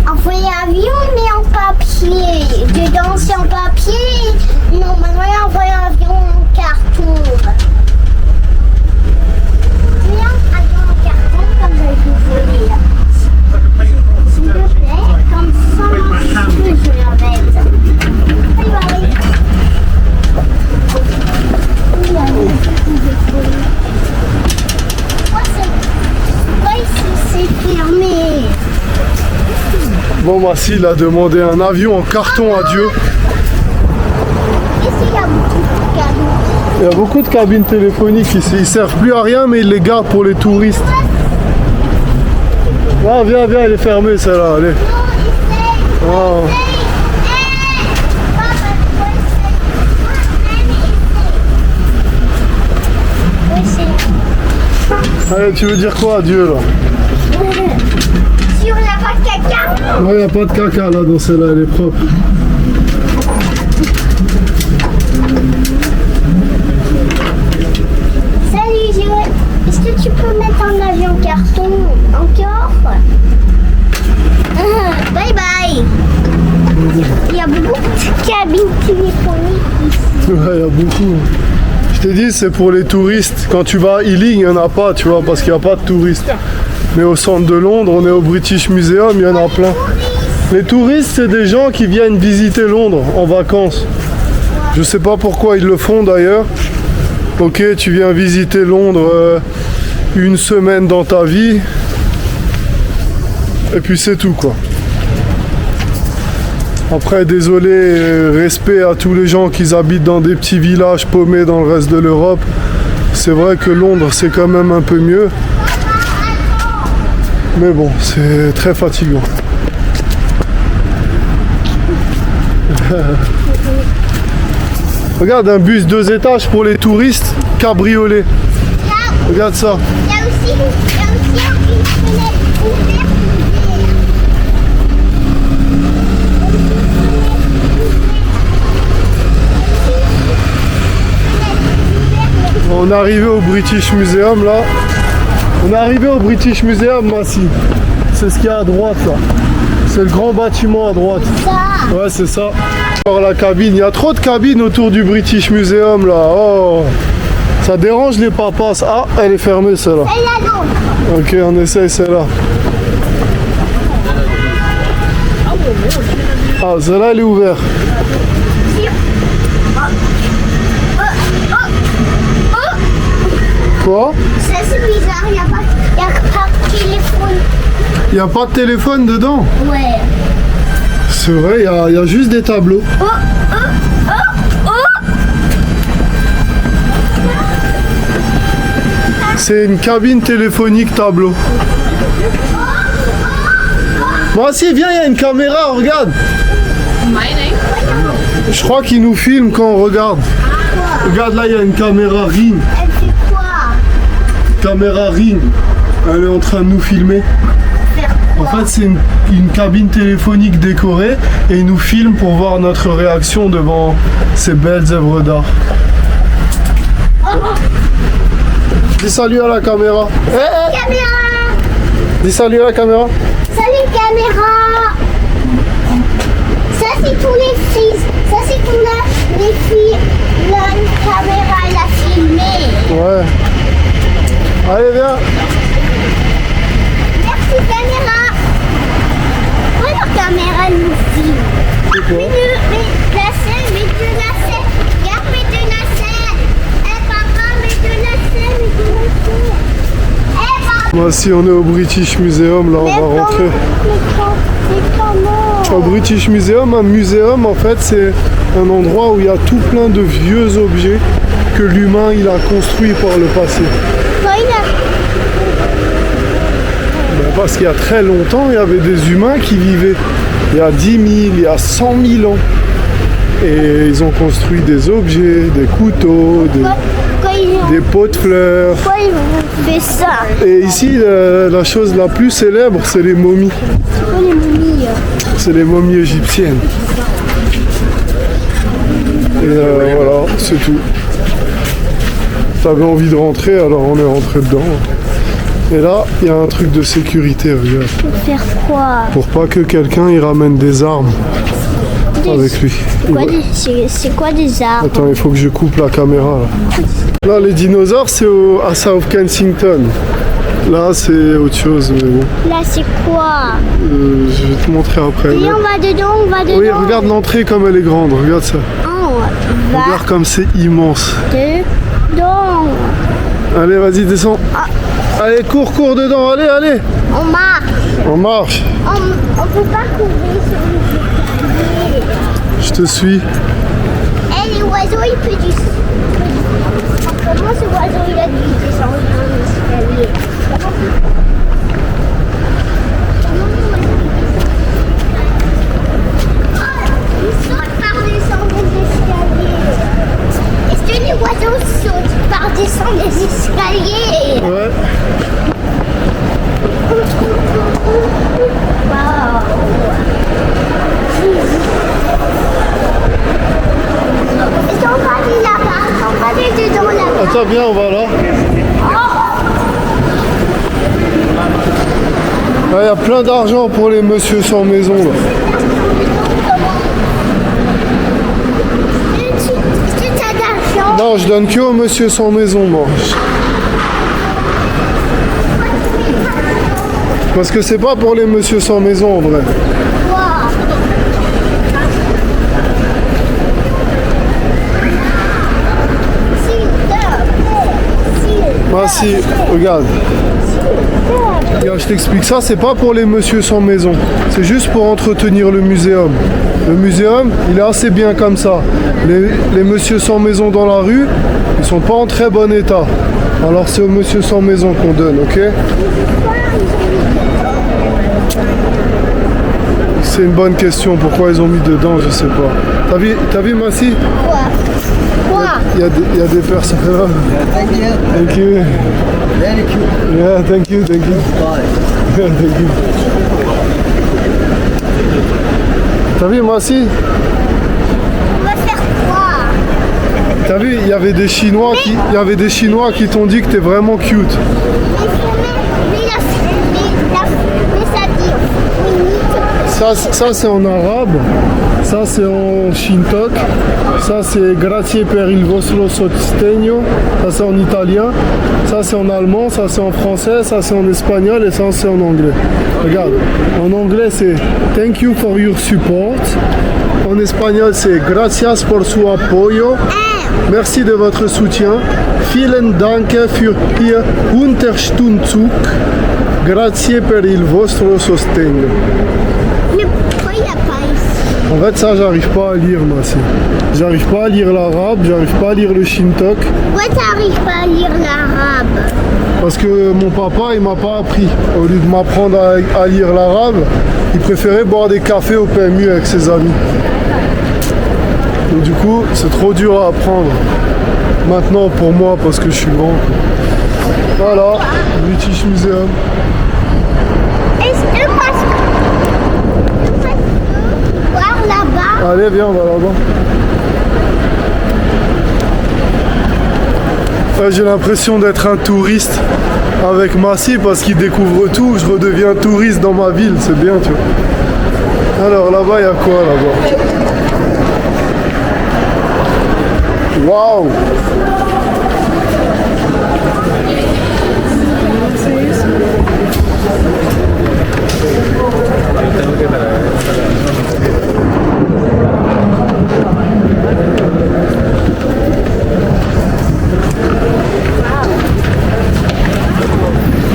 Un vrai avion, mais en papier. Dedans, c'est en papier. Normalement, un vrai avion en carton. Un avion en carton, comme j'avais pu voler. S'il te plaît, comme ça, je le mette. C'est fermé. Bon, bah, si, il a demandé un avion en carton à Dieu. Ici, il y a beaucoup de cabines. Il y a beaucoup de cabines téléphoniques ici. Ils servent plus à rien, mais ils les gardent pour les touristes. Ah, viens, viens, elle est fermée, celle-là, allez. Ah. Allez, tu veux dire quoi à Dieu, là? Si on n'a pas de caca. Ouais, il n'y a pas de caca, là, dans celle-là, elle est propre. Salut Dieu, est-ce que tu peux mettre un avion carton encore? Bye bye. Il y a beaucoup de cabines téléphoniques ici. Ouais, il y a beaucoup. Je t'ai dit, c'est pour les touristes. Quand tu vas à Ealing, il n'y en a pas, tu vois, parce qu'il n'y a pas de touristes. Mais au centre de Londres, on est au British Museum, il y en a plein. Les touristes, c'est des gens qui viennent visiter Londres en vacances. Je sais pas pourquoi ils le font d'ailleurs. Ok, tu viens visiter Londres une semaine dans ta vie. Et puis c'est tout, quoi. Après, désolé, respect à tous les gens qui habitent dans des petits villages paumés dans le reste de l'Europe. C'est vrai que Londres, c'est quand même un peu mieux. Mais bon, c'est très fatigant. Regarde, un bus 2 étages pour les touristes, cabriolet. Regarde ça. Il y a aussi une fenêtre ouverte. On est arrivé au British Museum là. On est arrivé au British Museum, Massi. C'est ce qu'il y a à droite là. C'est le grand bâtiment à droite. Ça. Ouais, c'est ça. Alors la cabine, il y a trop de cabines autour du British Museum là. Oh, ça dérange les papas. Ah, elle est fermée celle-là. Et là donc. Ok, on essaye celle-là. Ah, celle-là elle est ouverte. Quoi? Ça c'est bizarre, il n'y a pas de téléphone. Il n'y a pas de téléphone dedans? Ouais. C'est vrai, il y a juste des tableaux. C'est une cabine téléphonique tableau. Moi aussi, viens, il y a une caméra, regarde. Je crois qu'il nous filme quand on regarde. Regarde là, il y a une caméra Ring. Elle fait quoi? Caméra Ring. Elle est en train de nous filmer. En fait, c'est une cabine téléphonique décorée et il nous filme pour voir notre réaction devant ces belles œuvres d'art. Dis salut à la caméra. Caméra! Dis salut à la caméra. Salut caméra! Ça c'est tous les filles. Ça c'est tous les filles. La caméra elle a filmé. Ouais. Allez, viens. Merci caméra. Pourquoi la caméra elle nous filme? C'est quoi? Mais deux lacets. Regarde mes deux lacets. Eh papa, mes deux lacets. Eh papa. Moi aussi, on est au British Museum, là on va rentrer. Au British Museum, un muséum en fait c'est un endroit où il y a tout plein de vieux objets que l'humain il a construits par le passé. Parce qu'il y a très longtemps, il y avait des humains qui vivaient. Il y a 10 000, il y a 100 000 ans. Et ils ont construit des objets, des couteaux, des pots de fleurs. Pourquoi ils fait ça? Et ici, la chose la plus célèbre, c'est les momies. C'est quoi les momies? C'est les momies égyptiennes. Et voilà, c'est tout. T'avais envie de rentrer, alors on est rentré dedans. Et là, il y a un truc de sécurité, regarde. Pour faire quoi? Pour pas que quelqu'un y ramène des armes avec lui. C'est quoi des arbres? Attends, il faut que je coupe la caméra. Là, les dinosaures, c'est à South Kensington. Là, c'est autre chose. Mais bon. Là, c'est quoi? Je vais te montrer après. Et on va dedans, Oui, regarde l'entrée comme elle est grande. Regarde ça. On va Regarde comme c'est immense. dedans. Allez, vas-y, descends. Allez, cours dedans. Allez. On marche. On marche. On peut pas courir sur les escaliers. Je te suis. Eh, les oiseaux, il peut du... Comment ce oiseau, il a dû descendre dans l'escalier? Il saute par descendre des escaliers. Est-ce que les oiseaux sautent par descendre des escaliers? Ouais. Wow. Est-ce qu'on va aller là-bas? On va aller dedans là-bas. Attends, viens, on va là. Là, il y a plein d'argent pour les monsieur sans maison, là. Est-ce que t'as d'argent? Non, je donne que aux monsieur sans maison, moi. Parce que c'est pas pour les monsieur sans maison, en vrai. Ah si, regarde. Regarde, je t'explique ça, c'est pas pour les monsieur sans maison. C'est juste pour entretenir le muséum. Le muséum, il est assez bien comme ça. Les monsieur sans maison dans la rue, ils sont pas en très bon état. Alors c'est aux monsieur sans maison qu'on donne, ok? C'est une bonne question. Pourquoi ils ont mis dedans, je sais pas. T'as vu Massi? Quoi? Il y a des personnes là. Thank you. Thank you. Very cute. Yeah, thank you. Bye. Yeah, thank you. T'as vu Massi? On va faire quoi? T'as vu, il y avait des Chinois qui t'ont dit que t'es vraiment cute. Mais ça dit Ça c'est en arabe, ça c'est en shintok, ça c'est grazie per il vostro sostegno, ça c'est en italien, ça c'est en allemand, ça c'est en français, ça c'est en espagnol et ça c'est en anglais. Regarde, en anglais c'est thank you for your support, en espagnol c'est gracias por su apoyo, merci de votre soutien, vielen Dank für Ihr Unterstützung, grazie per il vostro sostegno. Mais pourquoi il n'y a pas ici? En fait, ça, j'arrive pas à lire, moi, c'est. J'arrive pas à lire l'arabe, j'arrive pas à lire le shintok. Pourquoi t'arrives pas à lire l'arabe? Parce que mon papa, il m'a pas appris. Au lieu de m'apprendre à lire l'arabe, il préférait boire des cafés au PMU avec ses amis. Et du coup, c'est trop dur à apprendre. Maintenant, pour moi, parce que je suis grand. Voilà, British Museum. Est-ce que parce que voir là-bas? Allez, viens, on va là-bas. Ouais, j'ai l'impression d'être un touriste avec Massi parce qu'il découvre tout. Je redeviens touriste dans ma ville, c'est bien, tu vois. Alors là-bas, il y a quoi là-bas? Waouh!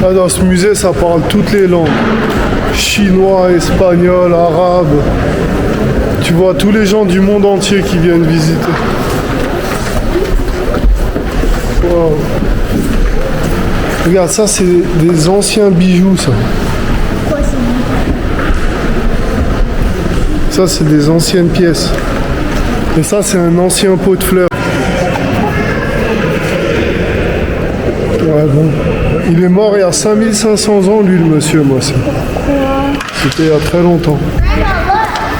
Là, dans ce musée, ça parle toutes les langues. Chinois, espagnol, arabe. Tu vois tous les gens du monde entier qui viennent visiter. Wow. Regarde, ça, c'est des anciens bijoux, ça. Ça, c'est des anciennes pièces. Et ça, c'est un ancien pot de fleurs. Ouais, bon. Il est mort il y a 5500 ans, lui, le monsieur, moi. C'était il y a très longtemps.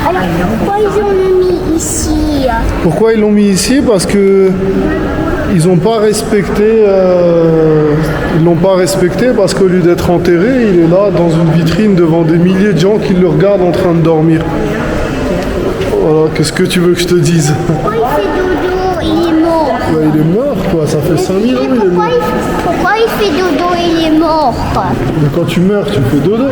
Alors, pourquoi ils ont mis ici? Pourquoi ils l'ont mis ici? Parce que ils n'ont pas respecté. Ils l'ont pas respecté parce qu'au lieu d'être enterré, il est là dans une vitrine devant des milliers de gens qui le regardent en train de dormir. Voilà, qu'est-ce que tu veux que je te dise? Pourquoi il fait dodo? Il est mort. Bah, il est mort, quoi. Ça fait 5000 ans, il est mort. Pourquoi il fait dodo et il est mort? Mais quand tu meurs, tu fais dodo.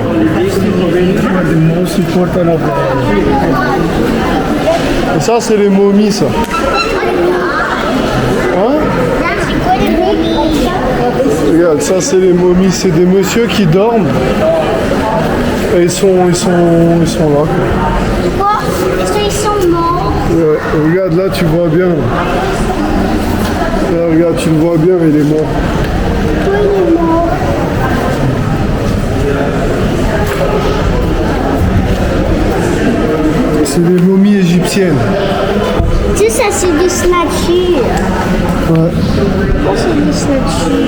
Et ça, c'est les momies, ça. Hein? Là, c'est quoi les momies? Regarde, ça, c'est les momies. C'est des messieurs qui dorment. Et ils sont là, quoi. Pourquoi? Parce qu'ils sont morts. Ouais, regarde, là, tu vois bien. Là, regarde, tu le vois bien, il est mort. Pourquoi il est mort? C'est des momies égyptiennes. Tu sais, ça, c'est des statues. Ouais. Ça, c'est des statues.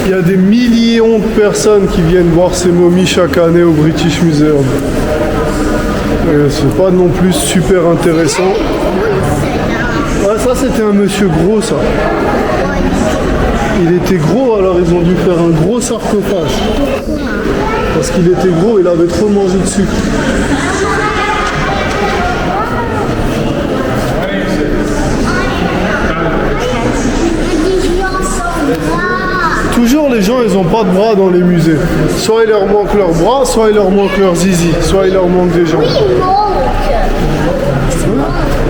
Il y a des millions de personnes qui viennent voir ces momies chaque année au British Museum. C'est pas non plus super intéressant. Ouais, ça c'était un monsieur gros, ça. Il était gros, alors ils ont dû faire un gros sarcophage. Parce qu'il était gros, il avait trop mangé de sucre. Toujours les gens, ils n'ont pas de bras dans les musées. Soit il leur manque leurs bras, soit il leur manque leurs zizi, soit il leur manque des jambes. Oui, il manque.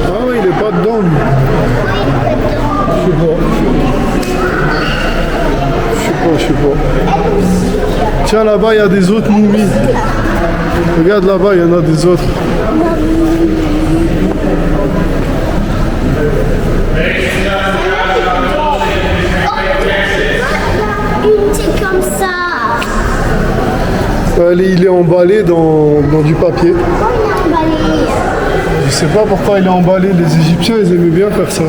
Ah oui, il est pas dedans, lui. Je sais pas. Tiens, là-bas, il y a des autres momies. Regarde là-bas, il y en a des autres. C'est comme ça. Il est emballé dans du papier. Pourquoi il est emballé? Je sais pas pourquoi il est emballé. Les Égyptiens, ils aimaient bien faire ça.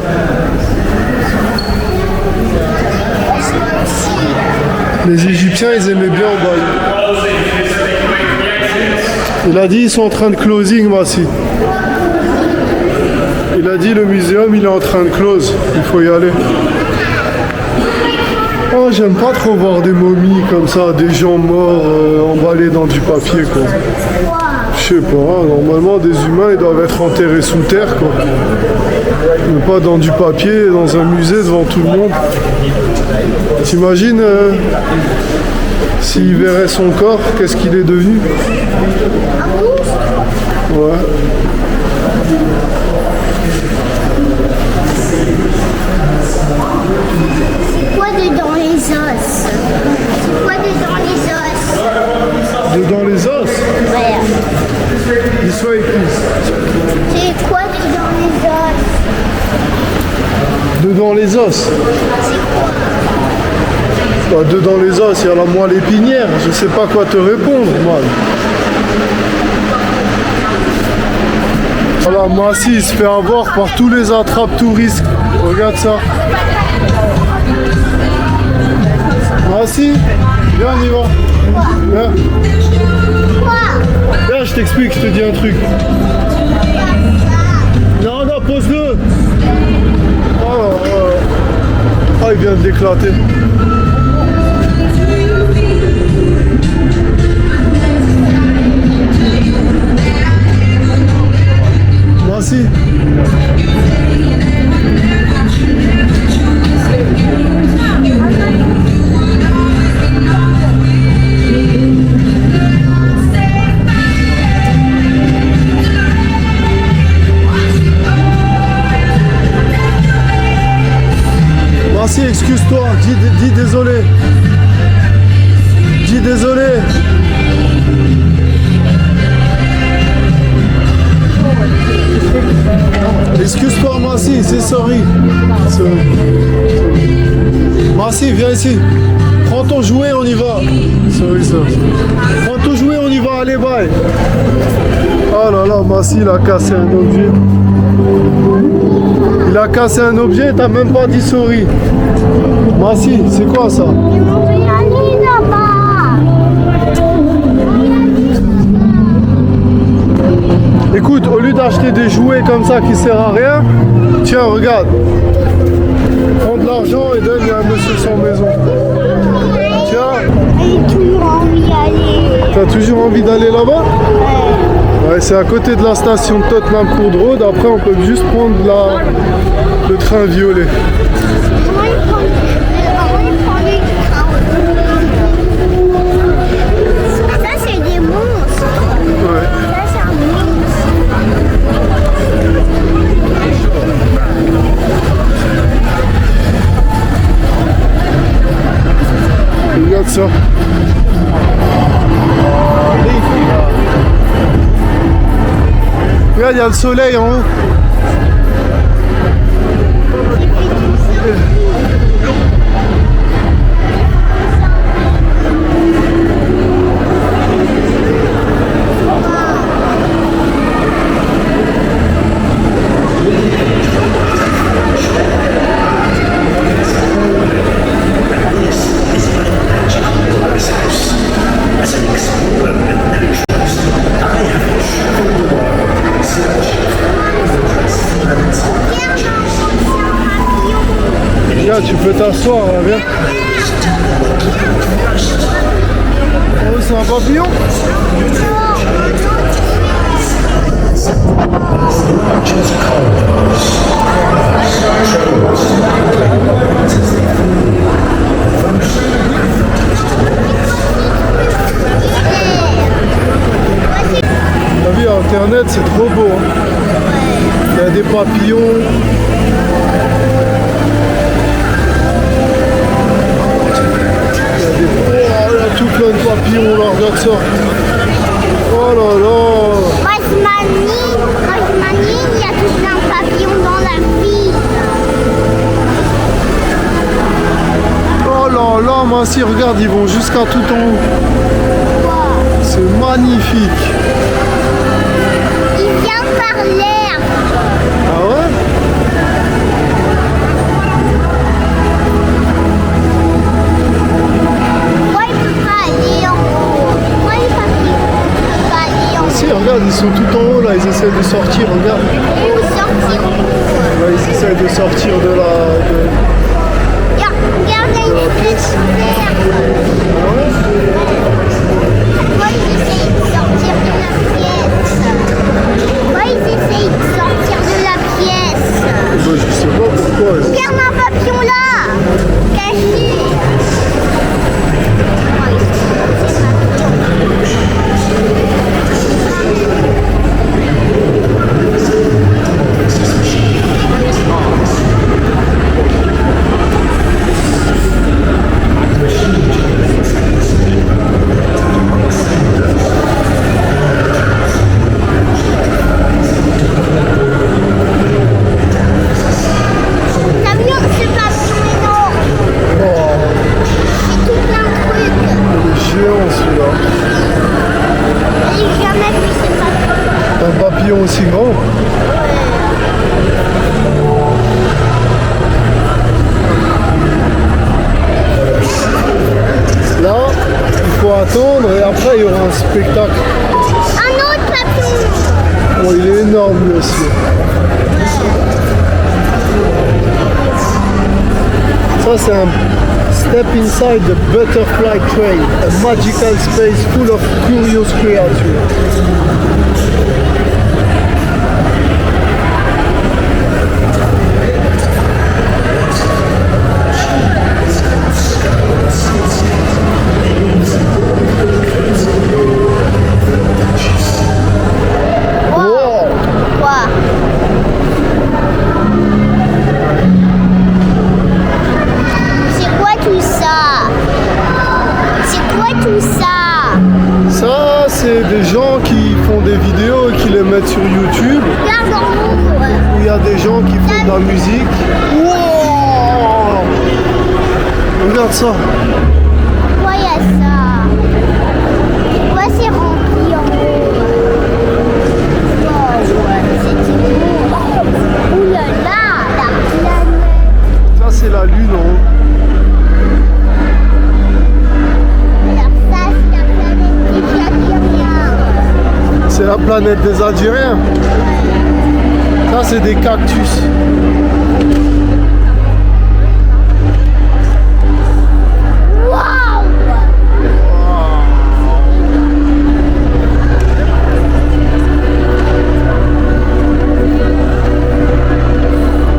Les Égyptiens, ils aimaient bien emballer. Il a dit, ils sont en train de closing, Massi. Il a dit, le muséum, il est en train de close. Il faut y aller. Oh, j'aime pas trop voir des momies comme ça, des gens morts emballés dans du papier, quoi. Je sais pas, hein, normalement des humains ils doivent être enterrés sous terre, quoi. Mais pas dans du papier, dans un musée devant tout le monde. T'imagines s'il verrait son corps, qu'est-ce qu'il est devenu? Ouais. C'est quoi dedans les os? C'est quoi dedans les os? Swakes. C'est quoi dedans les os? Dedans les os. Bah, dedans les os, il y a la moelle épinière. Je sais pas quoi te répondre, moi. Voilà, Massi il se fait avoir par tous les attrape-touristes. Regarde ça. Massi, viens, on y va. Viens. Viens, je t'explique, je te dis un truc. Non, non, pose-le. Ah, il vient de l'éclater. Merci. Merci, excuse-toi, dis désolé. Dis désolé. Excuse-toi, Massi, c'est sorry. Massi, viens ici. Prends ton jouet, on y va. Sorry, ça. Prends ton jouet, on y va. Allez, bye. Oh là là, Massi, il a cassé un objet. Il a cassé un objet, t'as même pas dit sorry. Massi, c'est quoi ça? Ils vont y aller là-bas. Écoute, au lieu d'acheter des jouets comme ça qui servent à rien, tiens, regarde. Prends de l'argent et donne à un monsieur sans maison. Tiens. J'ai toujours envie d'y aller. T'as toujours envie d'aller là-bas? Ouais, c'est à côté de la station de Tottenham Court Road. Après, on peut juste prendre le train violet. Comment ils prennent les trains? Ça, c'est des monstres. Ouais. Ça, c'est un monstre. Regarde ça. Regarde, il y a le soleil en haut. Regarde, tu peux t'asseoir, là, viens. Oh, c'est un papillon? T'as vu, Internet, c'est trop beau. Hein. Il y a des papillons. Tout plein de papillons là, regarde ça. Oh là là. Moi, je m'ennuie, il y a tout plein de papillons dans la ville. Oh là là, Massi, regarde, ils vont jusqu'à tout en haut. Wow. C'est magnifique. Il vient par l'air. Ah ouais? Moi, il peut pas aller en haut. Moi, les papillons ne peuvent pas aller en haut. Si, regarde, ils sont tout en haut là, ils essaient de sortir, regarde. Où sortir en haut? Là, ils essaient de sortir de la... Regarde, il y a une flèche verte. Moi, ils essayent de sortir de la pièce. Moi, ils essayent de sortir de la pièce. Je sais pas pourquoi. Regarde un papillon là, caché. Oh, ils sont sortis, avion aussi grand. Là, il faut attendre et après il y aura un spectacle. Un autre papillon. Bon, il est énorme lui aussi. Ça c'est un step inside the butterfly train, a magical space full of curious creatures. C'est des gens qui font des vidéos et qui les mettent sur YouTube. Où il y a des gens qui font de la musique. Wow, regarde ça. Pourquoi il y a ça? Pourquoi c'est rempli en haut? Wow, c'est immense. Ouh là là, la planète. Ça c'est la lune en haut. C'est la planète des Algériens. Ça, c'est des cactus. Wow!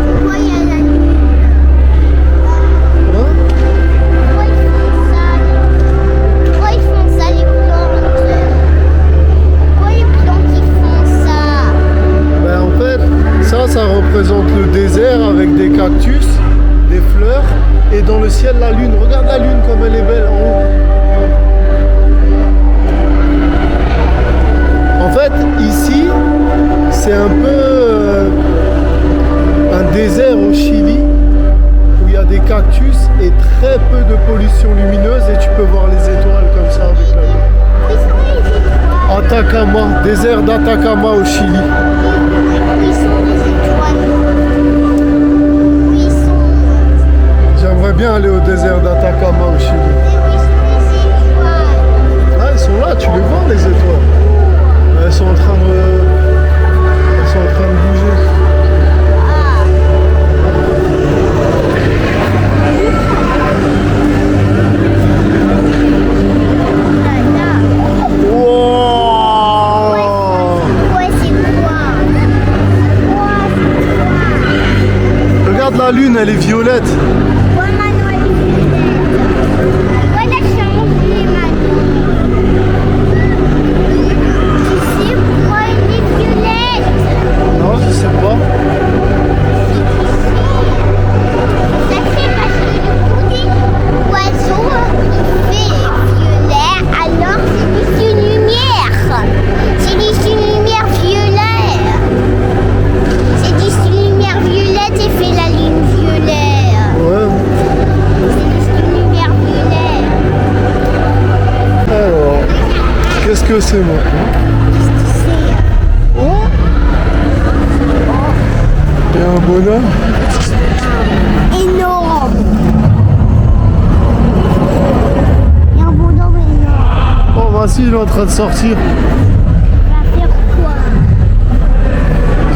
Pourquoi il y a la lune? Hein? Pourquoi ils font ça? Pourquoi ils font ça, les plantes? Pourquoi les plantes ils font ça? Ben, en fait, ça représente le désert avec des cactus, des fleurs et dans le ciel la lune. Regarde la lune comme elle est belle en haut. En fait, ici, c'est un peu un désert au Chili où il y a des cactus et très peu de pollution lumineuse et tu peux voir les étoiles comme ça avec la lune. Où sont les étoiles? Atacama, désert d'Atacama au Chili. Où sont les étoiles? Où ils sont? J'aimerais bien aller au désert d'Atacama au Chili. Et où sont les étoiles? Ah, elles sont là, tu les vois les étoiles. Elles sont en train de bouger. Ah. Là. Wow. Ouais, c'est quoi? Regarde la lune, elle est violette. Ouais, Manon, elle est violette. Ouais, là, j'ai envie, Manon. Tu sais pourquoi elle est violette? Non, je sais pas. Ça fait parce que le côté oiseau, il fait violet, alors c'est juste une lumière. C'est juste une lumière violet. C'est juste une lumière violette et fait la lune violet. Ouais. C'est juste une lumière violet. Alors, qu'est-ce que c'est maintenant? Oh, il y a un bonhomme. Énorme. Il y a un bonhomme énorme. Oh, voici, il est en train de sortir. Il va faire quoi?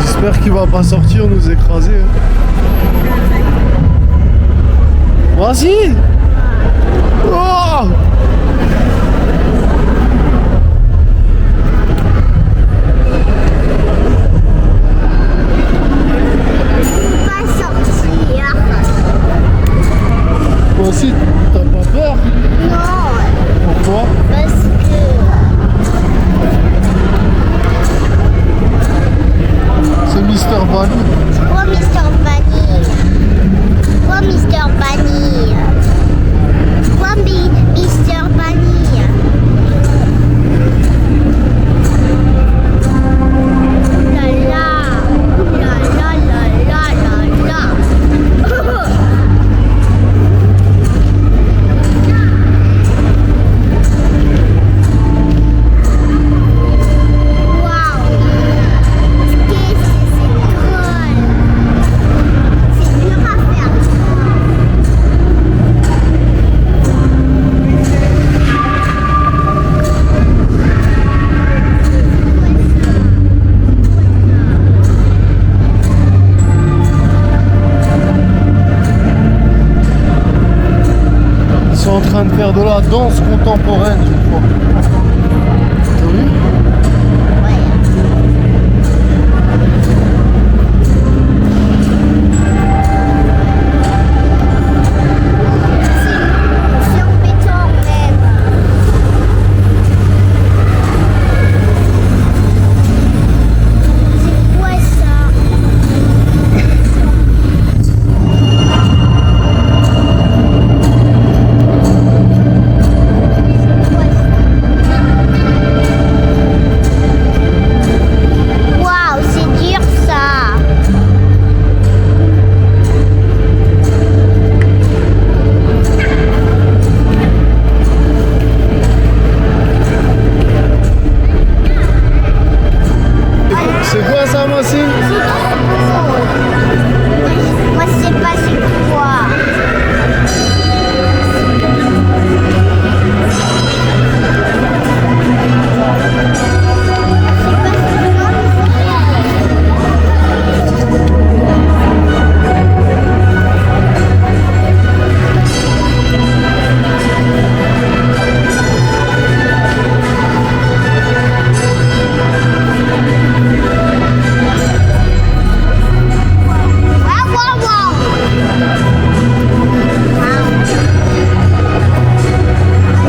J'espère qu'il va pas sortir nous écraser. Hein. Voici. Oh. Il va sortir. Toi aussi, t'as pas peur? Non, Pourquoi? parce que... C'est Mr. Bunny. Quoi, Mr. Bunny? Quoi, Mr. Bunny? Quoi, Mr. Bunny? faire de la danse contemporaine, je crois. T'as vu? C'est embêtant même. C'est quoi ça? Waouh, c'est dur ça. C'est quoi ça, Massine? Moi, je sais pas c'est quoi. Waouh, waouh, waouh.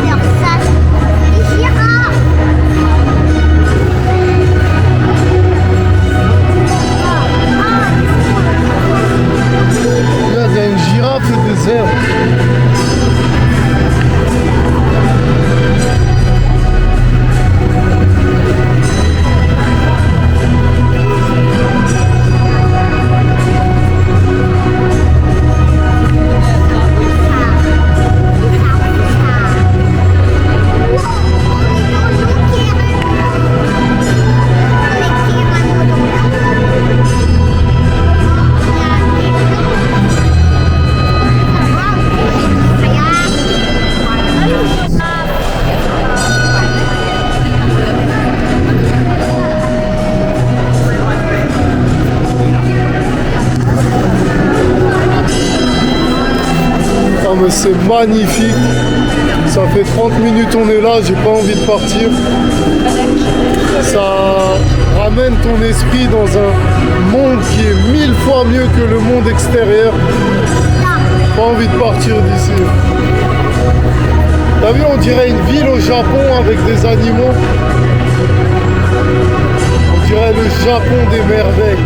Alors ça, les girafes. Regarde, il y a une girafe et des zèbres. Oh mais c'est magnifique. Ça fait 30 minutes on est là, j'ai pas envie de partir. Ça ramène ton esprit dans un monde qui est 1000 fois mieux que le monde extérieur. Pas envie de partir d'ici. T'as vu, on dirait une ville au Japon avec des animaux. On dirait le Japon des merveilles.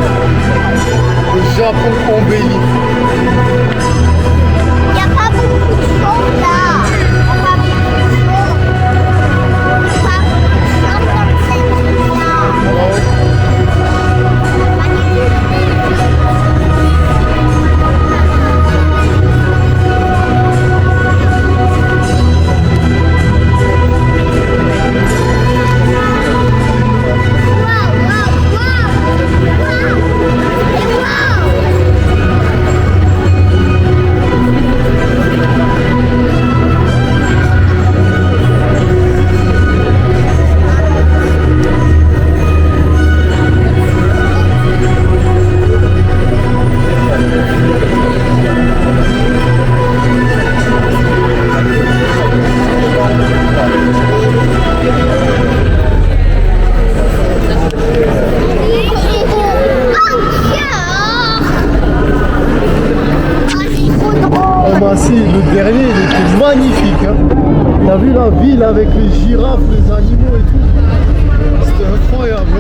Le Japon embelli. Il n'y a pas beaucoup de choses là. Il n'y a pas beaucoup de choses. Pas beaucoup de choses comme celle-là. Waouh, waouh, waouh, waouh, et waouh. Oh bah si, le dernier il était magnifique. Hein. T'as vu la ville avec les girafes, les animaux et tout? C'était incroyable. Hein.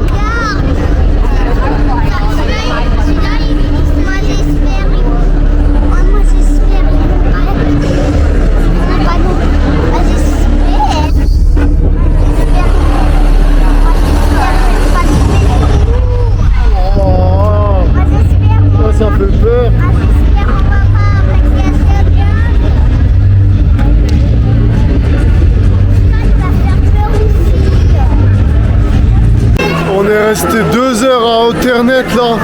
Oh, ça fait peur. On est resté 2 heures à Alternet là.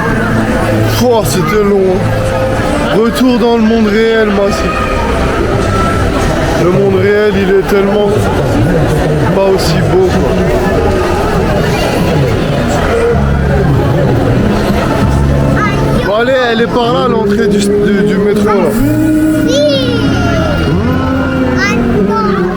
Pouah, c'était long. Hein. Retour dans le monde réel, Massy. Le monde réel, il est tellement pas aussi beau. Bon, allez, elle est par là, l'entrée du métro là. Si. Attends.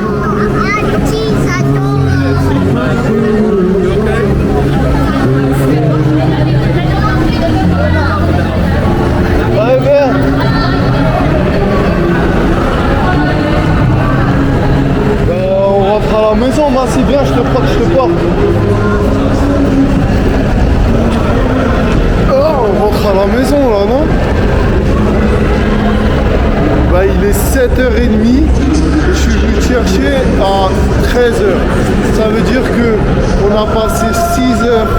6 heures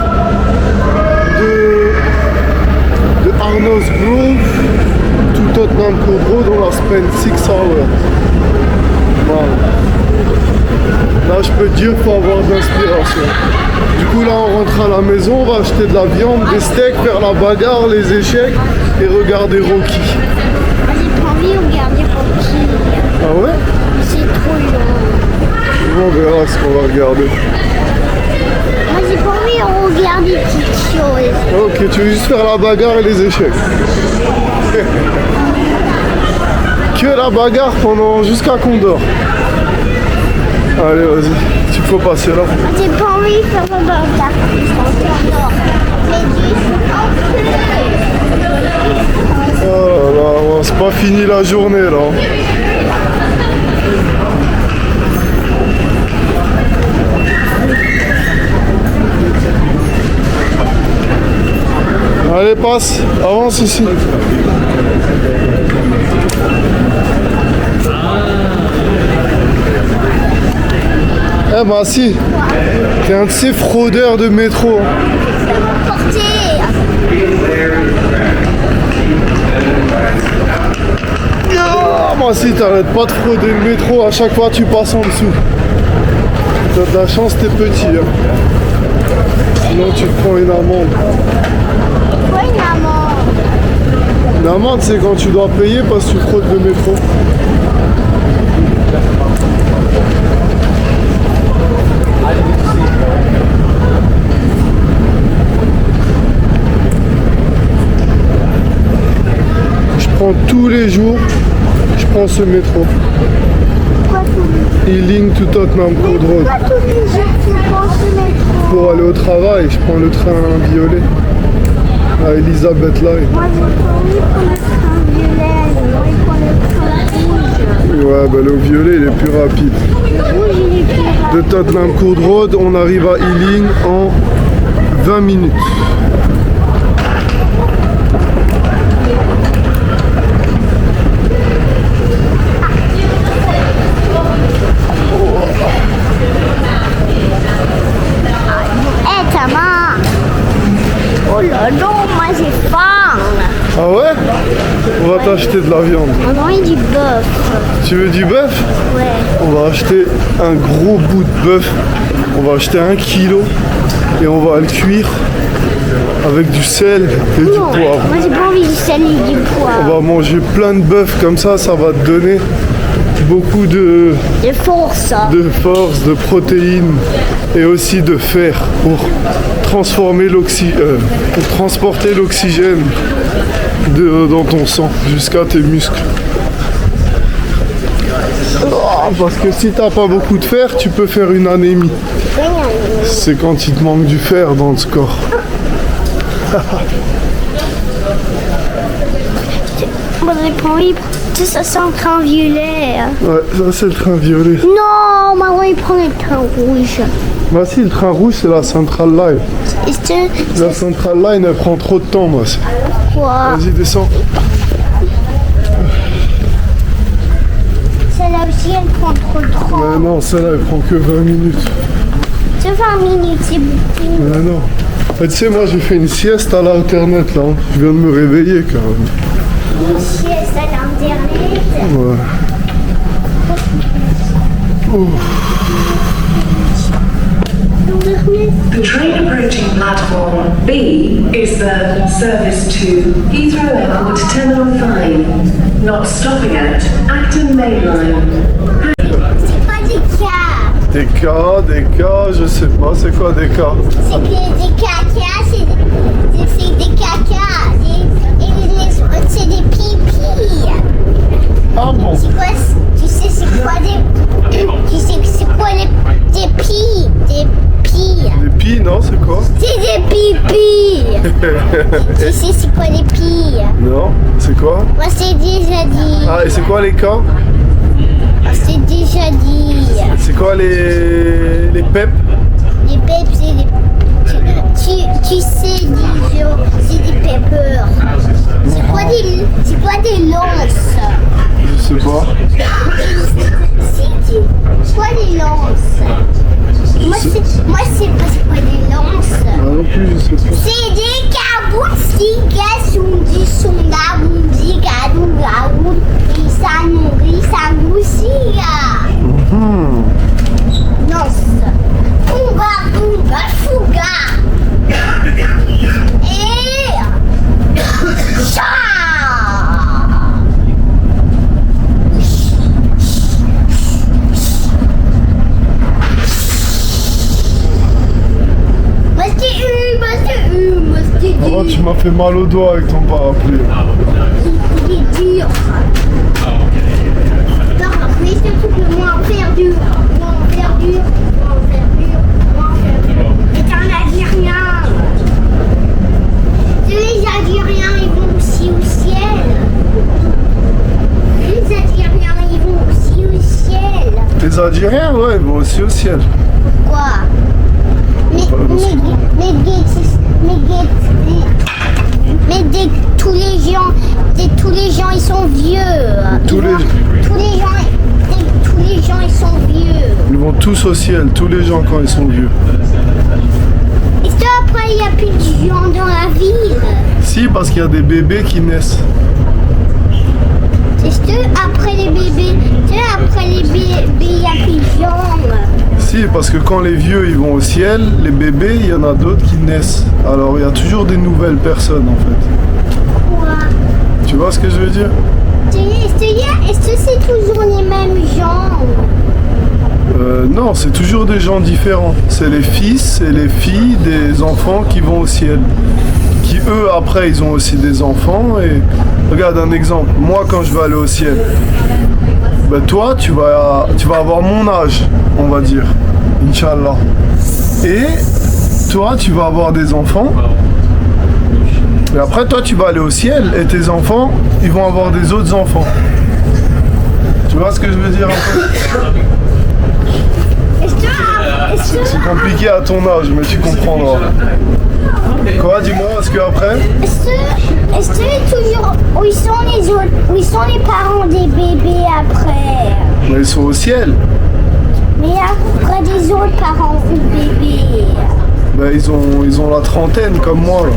de Arnos Grove to Tottenham Court Road. On a spent 6 hours. Wow. Là, je peux te dire qu'il faut avoir de l'inspiration. Du coup, là, on rentre à la maison, on va acheter de la viande, des steaks, faire la bagarre, les échecs et regarder Rocky. Moi, j'ai pas envie de regarder Rocky. Ah ouais? C'est trop long. On verra ce qu'on va regarder. Moi, j'ai pas envie de regarder des petites choses. Ok, tu veux juste faire la bagarre et les échecs. Que la bagarre pendant jusqu'à qu'on dort. Allez, vas-y, tu peux passer là. Moi, j'ai pas envie de faire la bagarre. Mais Oh là là, c'est pas fini la journée là. Allez, passe, avance ici. Eh bah si, t'es un de ces fraudeurs de métro. Ah, moi si, t'arrêtes pas de frauder le métro, à chaque fois tu passes en dessous. T'as de la chance, t'es petit. Hein. Sinon tu te prends une amende. Pourquoi une amende? Une amende, c'est quand tu dois payer parce que tu fraudes le métro. Je prends tous les jours, je prends ce métro. Pourquoi tous les Ealing to Tottenham Court Road. Pourquoi tous les jours tu prends ce métro? Pour aller au travail, je prends le train violet à Elizabeth Line. Moi, j'ai pas envie de prendre le train violet. J'ai envie de prendre le train rouge. Ouais, bah le violet il est plus rapide. Le rouge, il est plus rapide. De Tottenham Court Road, on arrive à Ealing en 20 minutes. Oh là là, moi j'ai faim. Ah ouais? On va t'acheter de la viande. On a envie du bœuf. Tu veux du bœuf? Ouais. On va acheter un gros bout de bœuf. On va acheter 1 kilo et on va le cuire avec du sel et du Non, poivre. moi j'ai pas envie du sel et du On poivre. va manger plein de bœuf comme ça va te donner beaucoup de force. force, de protéines et aussi de fer pour transformer pour transporter l'oxygène dans ton sang jusqu'à tes muscles. Parce que si t'as pas beaucoup de fer, tu peux faire une anémie. C'est quand il te manque du fer dans le corps. Moi j'ai pas envie. Tout ça c'est un train violet. Ouais, ça c'est le train violet. Non, moi j'ai envie de prendre le train rouge. Bah si, le train rouge c'est la Central Line. Et c'est La Central Line elle prend trop de temps, moi. quoi? Vas-y, descends. Celle-là aussi elle prend trop de temps. Mais non, celle-là elle prend que 20 minutes. C'est 20 minutes, c'est beaucoup. Mais non. Mais tu sais, moi j'ai fait une sieste à l'alternate là. Je viens de me réveiller quand même. Une sieste à l'internet. Ouais. The train approaching platform B is the service to Heathrow Airport Terminal 5, not stopping at Acton Main Line. C'est pas des cas. Des cas, je sais pas, c'est quoi des cas? C'est que des caca, c'est des caca. C'est des pipis. Ah bon? C'est quoi, tu sais c'est quoi des pis? Des pis. Des pis, non, c'est quoi? C'est des pipis. Tu sais c'est quoi les pis? Non, c'est quoi? Moi c'est déjà dit. Ah, et c'est quoi les cas? C'est déjà dit. C'est quoi les peps? Les peps, c'est des... Tu sais, disons, c'est des peppers. C'est quoi des lances? Je sais pas. C'est quoi des lances? Moi, c'est pas des lances. Ah non plus, je sais pas. C'est des caboustiques, sont là, ça nourrit, ça goussit. Non, Bunga, Fuga. Et chat. Oh, tu m'as fait mal au doigt avec ton parapluie. Il est dur. Mais surtout que moi en faire dur. Et t'en as dit rien. Les Algériens, ils vont aussi au ciel. Les Algériens, ils vont aussi au ciel. Les Algériens, ouais, ils vont aussi au ciel. Quoi? Mais tous les gens ils sont vieux. Tous les gens ils sont vieux. Ils vont tous au ciel, tous les gens quand ils sont vieux. Est-ce qu'après il n'y a plus de gens dans la ville? Si, parce qu'il y a des bébés qui naissent. Est-ce qu'après les bébés, il n'y a plus de gens? Si, parce que quand les vieux ils vont au ciel, les bébés, il y en a d'autres qui naissent. Alors il y a toujours des nouvelles personnes en fait. Quoi? Tu vois ce que je veux dire? Est-ce que c'est toujours les mêmes gens? Non, c'est toujours des gens différents. C'est les fils et les filles des enfants qui vont au ciel. Qui eux, après, ils ont aussi des enfants. Et regarde un exemple. Moi, quand je vais aller au ciel, ben toi, tu vas avoir mon âge, on va dire. Inch'Allah. Et toi, tu vas avoir des enfants. Et après, toi, tu vas aller au ciel. Et tes enfants, ils vont avoir des autres enfants. Tu vois ce que je veux dire un peu? C'est compliqué à ton âge, mais tu comprendras. Quoi, dis-moi, est-ce que après? Est-ce que toujours où ils sont les autres, où ils sont les parents des bébés après? Mais ils sont au ciel. Mais après des autres parents ou bébés? Ben, ils ont la trentaine comme moi là.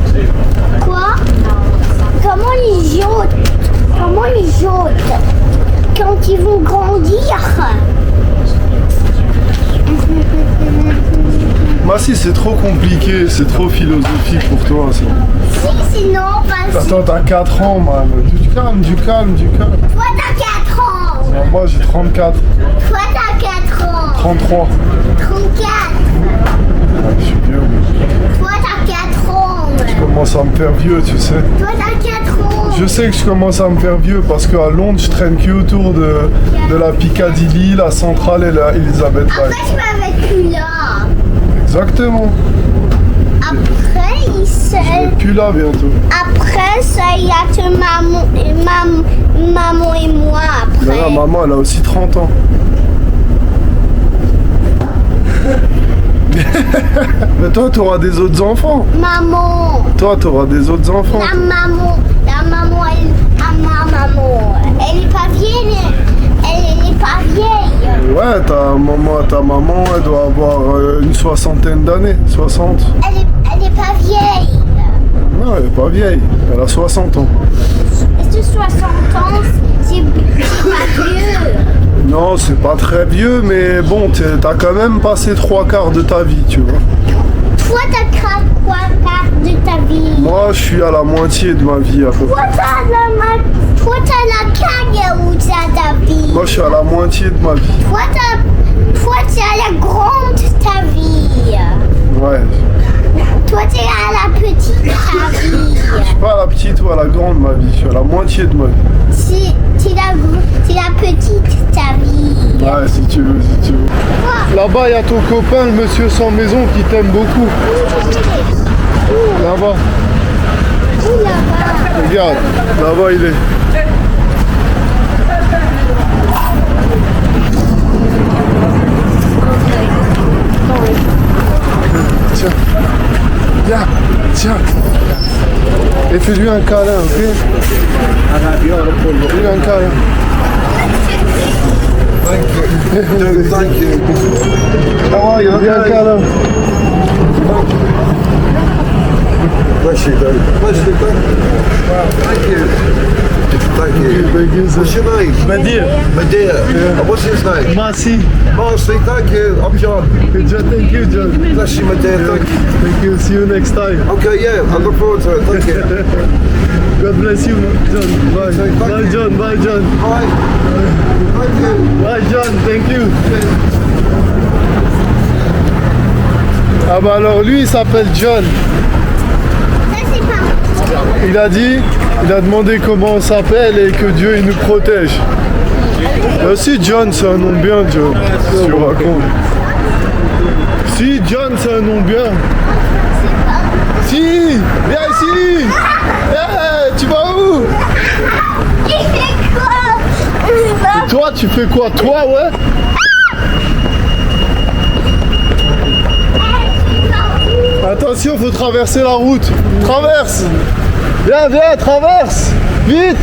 Quoi? Comment ils jouent? Quand ils vont grandir? Bah si, c'est trop compliqué, c'est trop philosophique pour toi ça. Si, non, pas si. Attends, t'as 4 ans, man. Du calme. Toi, t'as 4 ans. Non, moi j'ai 34. Toi, t'as 4 ans. 33. 34. Ouais, je suis vieux. Toi, t'as 4 ans. Je commence à me faire vieux, tu sais. Toi, t'as 4 ans. Je sais que je commence à me faire vieux parce qu'à Londres, je traîne que autour de la Piccadilly, la Centrale et la Elizabeth Line. Après, tu m'avais plus là. Exactement. Après, Je serai plus là bientôt. Après, ça, il y a que maman et moi après. Mais là, maman, elle a aussi 30 ans. Mais toi, t'auras des autres enfants. Maman. Toi, t'auras des autres enfants. La maman, ma maman, elle est pas vieille. Elle est pas vieille. Ouais, ta maman, elle doit avoir une soixantaine d'années. 60. Elle est pas vieille. Non, elle est pas vieille. Elle a 60 ans. Est-ce que 60 ans, c'est pas vieux? Non, c'est pas très vieux, mais bon, t'as quand même passé 3/4 de ta vie, tu vois. Toi, t'as 3/4 de ta vie. Moi, je suis à la moitié de ma vie à peu près. Toi, t'as la cagne ou t'as ta vie. Moi, je suis à la moitié de ma vie. Toi, t'as la grande ta vie. Ouais. Toi, t'es à la petite ta vie. Je suis pas à la petite ou à la grande ma vie. Je suis à la moitié de ma vie. C'est la petite ta vie. Ouais, si tu veux. Là-bas, il y a ton copain, le monsieur sans maison, qui t'aime beaucoup. Là-bas. Où là-bas? Regarde, là-bas, il est. Tiens. Et fais-lui un câlin, ok? Fais-lui un câlin. Thank you. Dude, thank you. How are you? Bien, Carlo. Bless you, dude. Bless you, dude. Wow, thank you. Thank you. Thank you, sir. What's your name? Nadir. Medea. And what's his name? Marcy. Marcy, thank you. I'm John. Thank you, John. Bless you, Medea. Thank you. Thank you. See you next time. Okay, yeah, I look forward to it. Thank you. God bless you, John. Bye. Thank Bye, you. John. Bye, John. Bye. Thank you. Bye, John. Thank you. Ah bah alors lui, il s'appelle John. Ça, c'est pas. Il a dit, il a demandé comment on s'appelle et que Dieu il nous protège. Si John c'est un nom bien, John. Si tu racontes. Si John c'est un nom bien. Si, viens ici. Tu vas où? Il fait quoi? Et toi tu fais quoi? Toi ouais? Attention, faut traverser la route. Traverse. Viens, viens, traverse. Vite.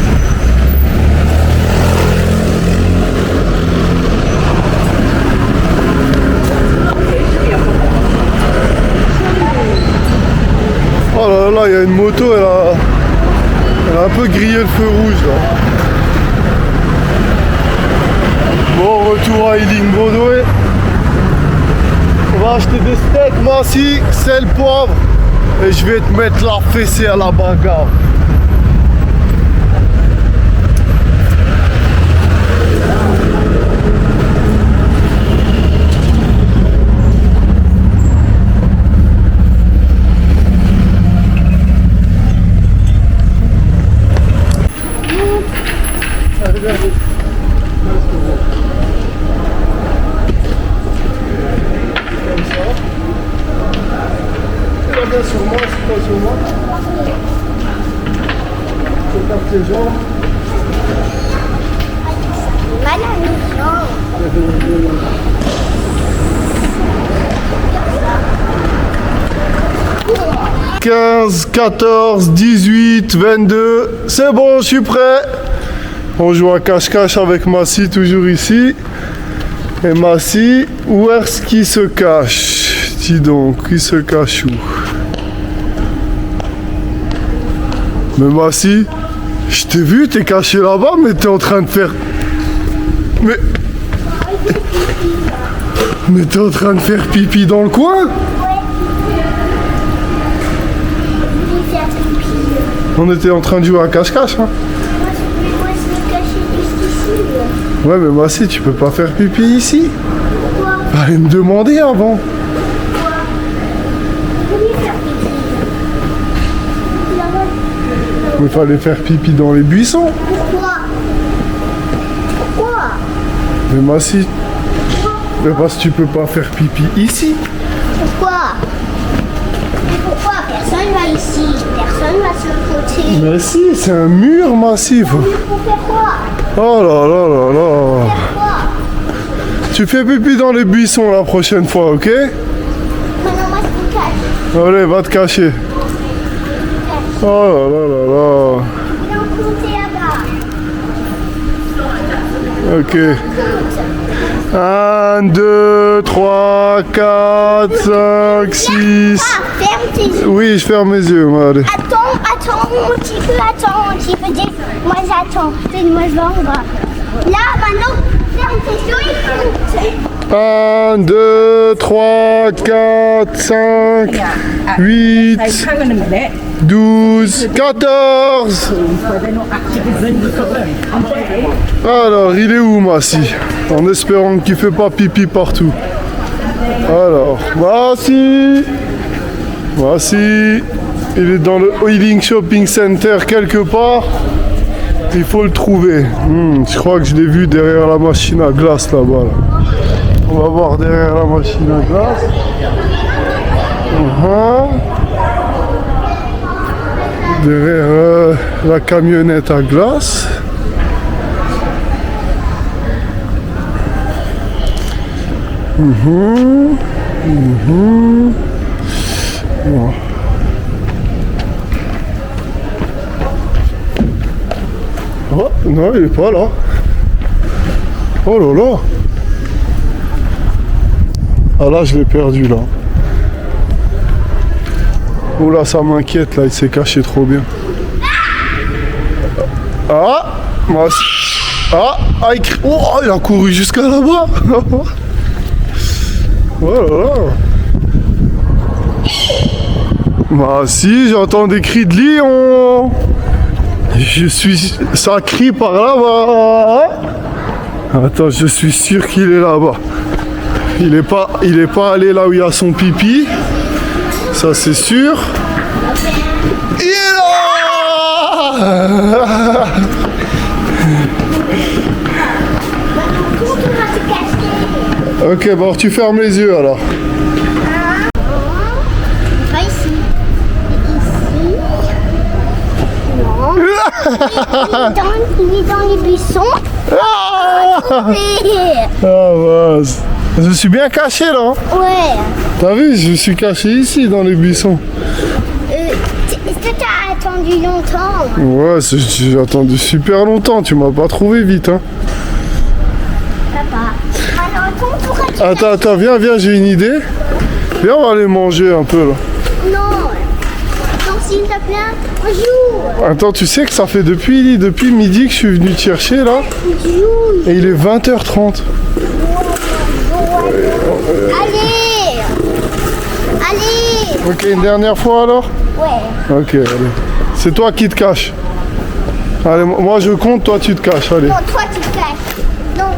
Oh là là, il y a une moto, elle a un peu grillé le feu rouge là. Bon, retour à Ealing Broadway. On va acheter des steaks, Marcy, sel, poivre. Et je vais te mettre la fessée à la bagarre. Sur moi, c'est pas sur moi. Je tape tes jambes. Mal à mes jambes. 15, 14, 18, 22. C'est bon, je suis prêt. On joue à cache-cache avec Massy, toujours ici. Et Massy, où est-ce qu'il se cache? Dis donc, il se cache où? Mais Massy, je t'ai vu, t'es caché là-bas, mais t'es en train de faire... Mais t'es en train de faire pipi dans le coin? On était en train de jouer à cache-cache, hein? Moi, je me cacher juste ici. Ouais, mais Massy, tu peux pas faire pipi ici? Pourquoi? Allez me demander avant. Mais fallait faire pipi dans les buissons. Pourquoi? Pourquoi? Mais Massy, mais parce que tu peux pas faire pipi ici. Pourquoi? Mais pourquoi? Personne va ici. Personne va sur le côté. Mais si, c'est un mur massif. Pour faire quoi? Oh là là là là. Faire quoi? Tu fais pipi dans les buissons la prochaine fois, ok? Maintenant, moi, je me cache. Allez, va te cacher. Oh là là là là. Viens compter là-bas. Ok. 1, 2, 3, 4, 5, 6. Ah, ferme tes yeux. Oui, je ferme mes yeux, moi, allez. Attends un petit peu, attends un petit peu. Moi, j'attends. Moi, je vais en bas. Là, maintenant, ferme tes yeux et compte. 1, 2, 3, 4, 5, 8, Hang on a minute. 12, 14. Alors, il est où, Massy? En espérant qu'il fait pas pipi partout. Alors, Massy. Massy. Il est dans le Ealing Shopping Center quelque part. Il faut le trouver. Je crois que je l'ai vu derrière la machine à glace là-bas. Là. On va voir derrière la machine à glace. Derrière la camionnette à glace. Bon. Oh, non, il est pas là. Oh là là. Ah là, je l'ai perdu là. Oh là, ça m'inquiète là, il s'est caché trop bien. Ah, moi aussi. Ah, il a couru jusqu'à là-bas. Oh là là. Bah si, j'entends des cris de lion. Ça crie par là-bas. Attends, je suis sûr qu'il est là-bas. Il est pas allé là où il y a son pipi. Ça c'est sûr. Il est là. Ok, bon, tu fermes les yeux alors. Pas ici. Ici. Non. Il est dans les buissons. Ah mince. Je suis bien caché là. Ouais. T'as vu, je suis caché ici dans les buissons. Est-ce que t'as attendu longtemps? Ouais, j'ai attendu super longtemps. Tu m'as pas trouvé vite, hein. Papa. Alors, comment pourrais-tu... Attends, viens, j'ai une idée. Viens, on va aller manger un peu là. Non. Non, s'il te plaît, on joue. Attends, tu sais que ça fait depuis midi que je suis venu te chercher là. On joue. Et il est 20h30. Allez. Allez. Ok, une dernière fois alors? Ouais. Ok, allez. C'est toi qui te caches. Allez, moi je compte, toi tu te caches, allez. Non, toi tu te caches. Non.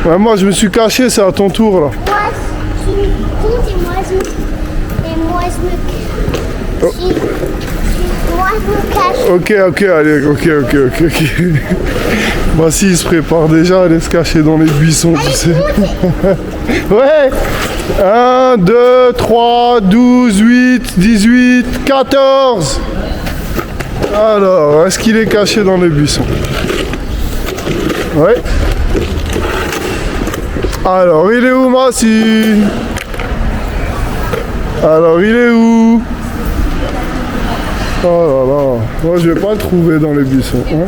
Ouais, moi je me suis caché, c'est à ton tour là. Moi, tu comptes et moi je me cache. Ok, allez, ok. Bah si, il se prépare déjà à aller se cacher dans les buissons, tu sais. Ouais. 1, 2, 3, 12, 8, 18, 14. Alors, est-ce qu'il est caché dans les buissons? Ouais. Alors, il est où, Massi? Alors, il est où? Oh là là. Moi, je vais pas le trouver dans les buissons. Hein?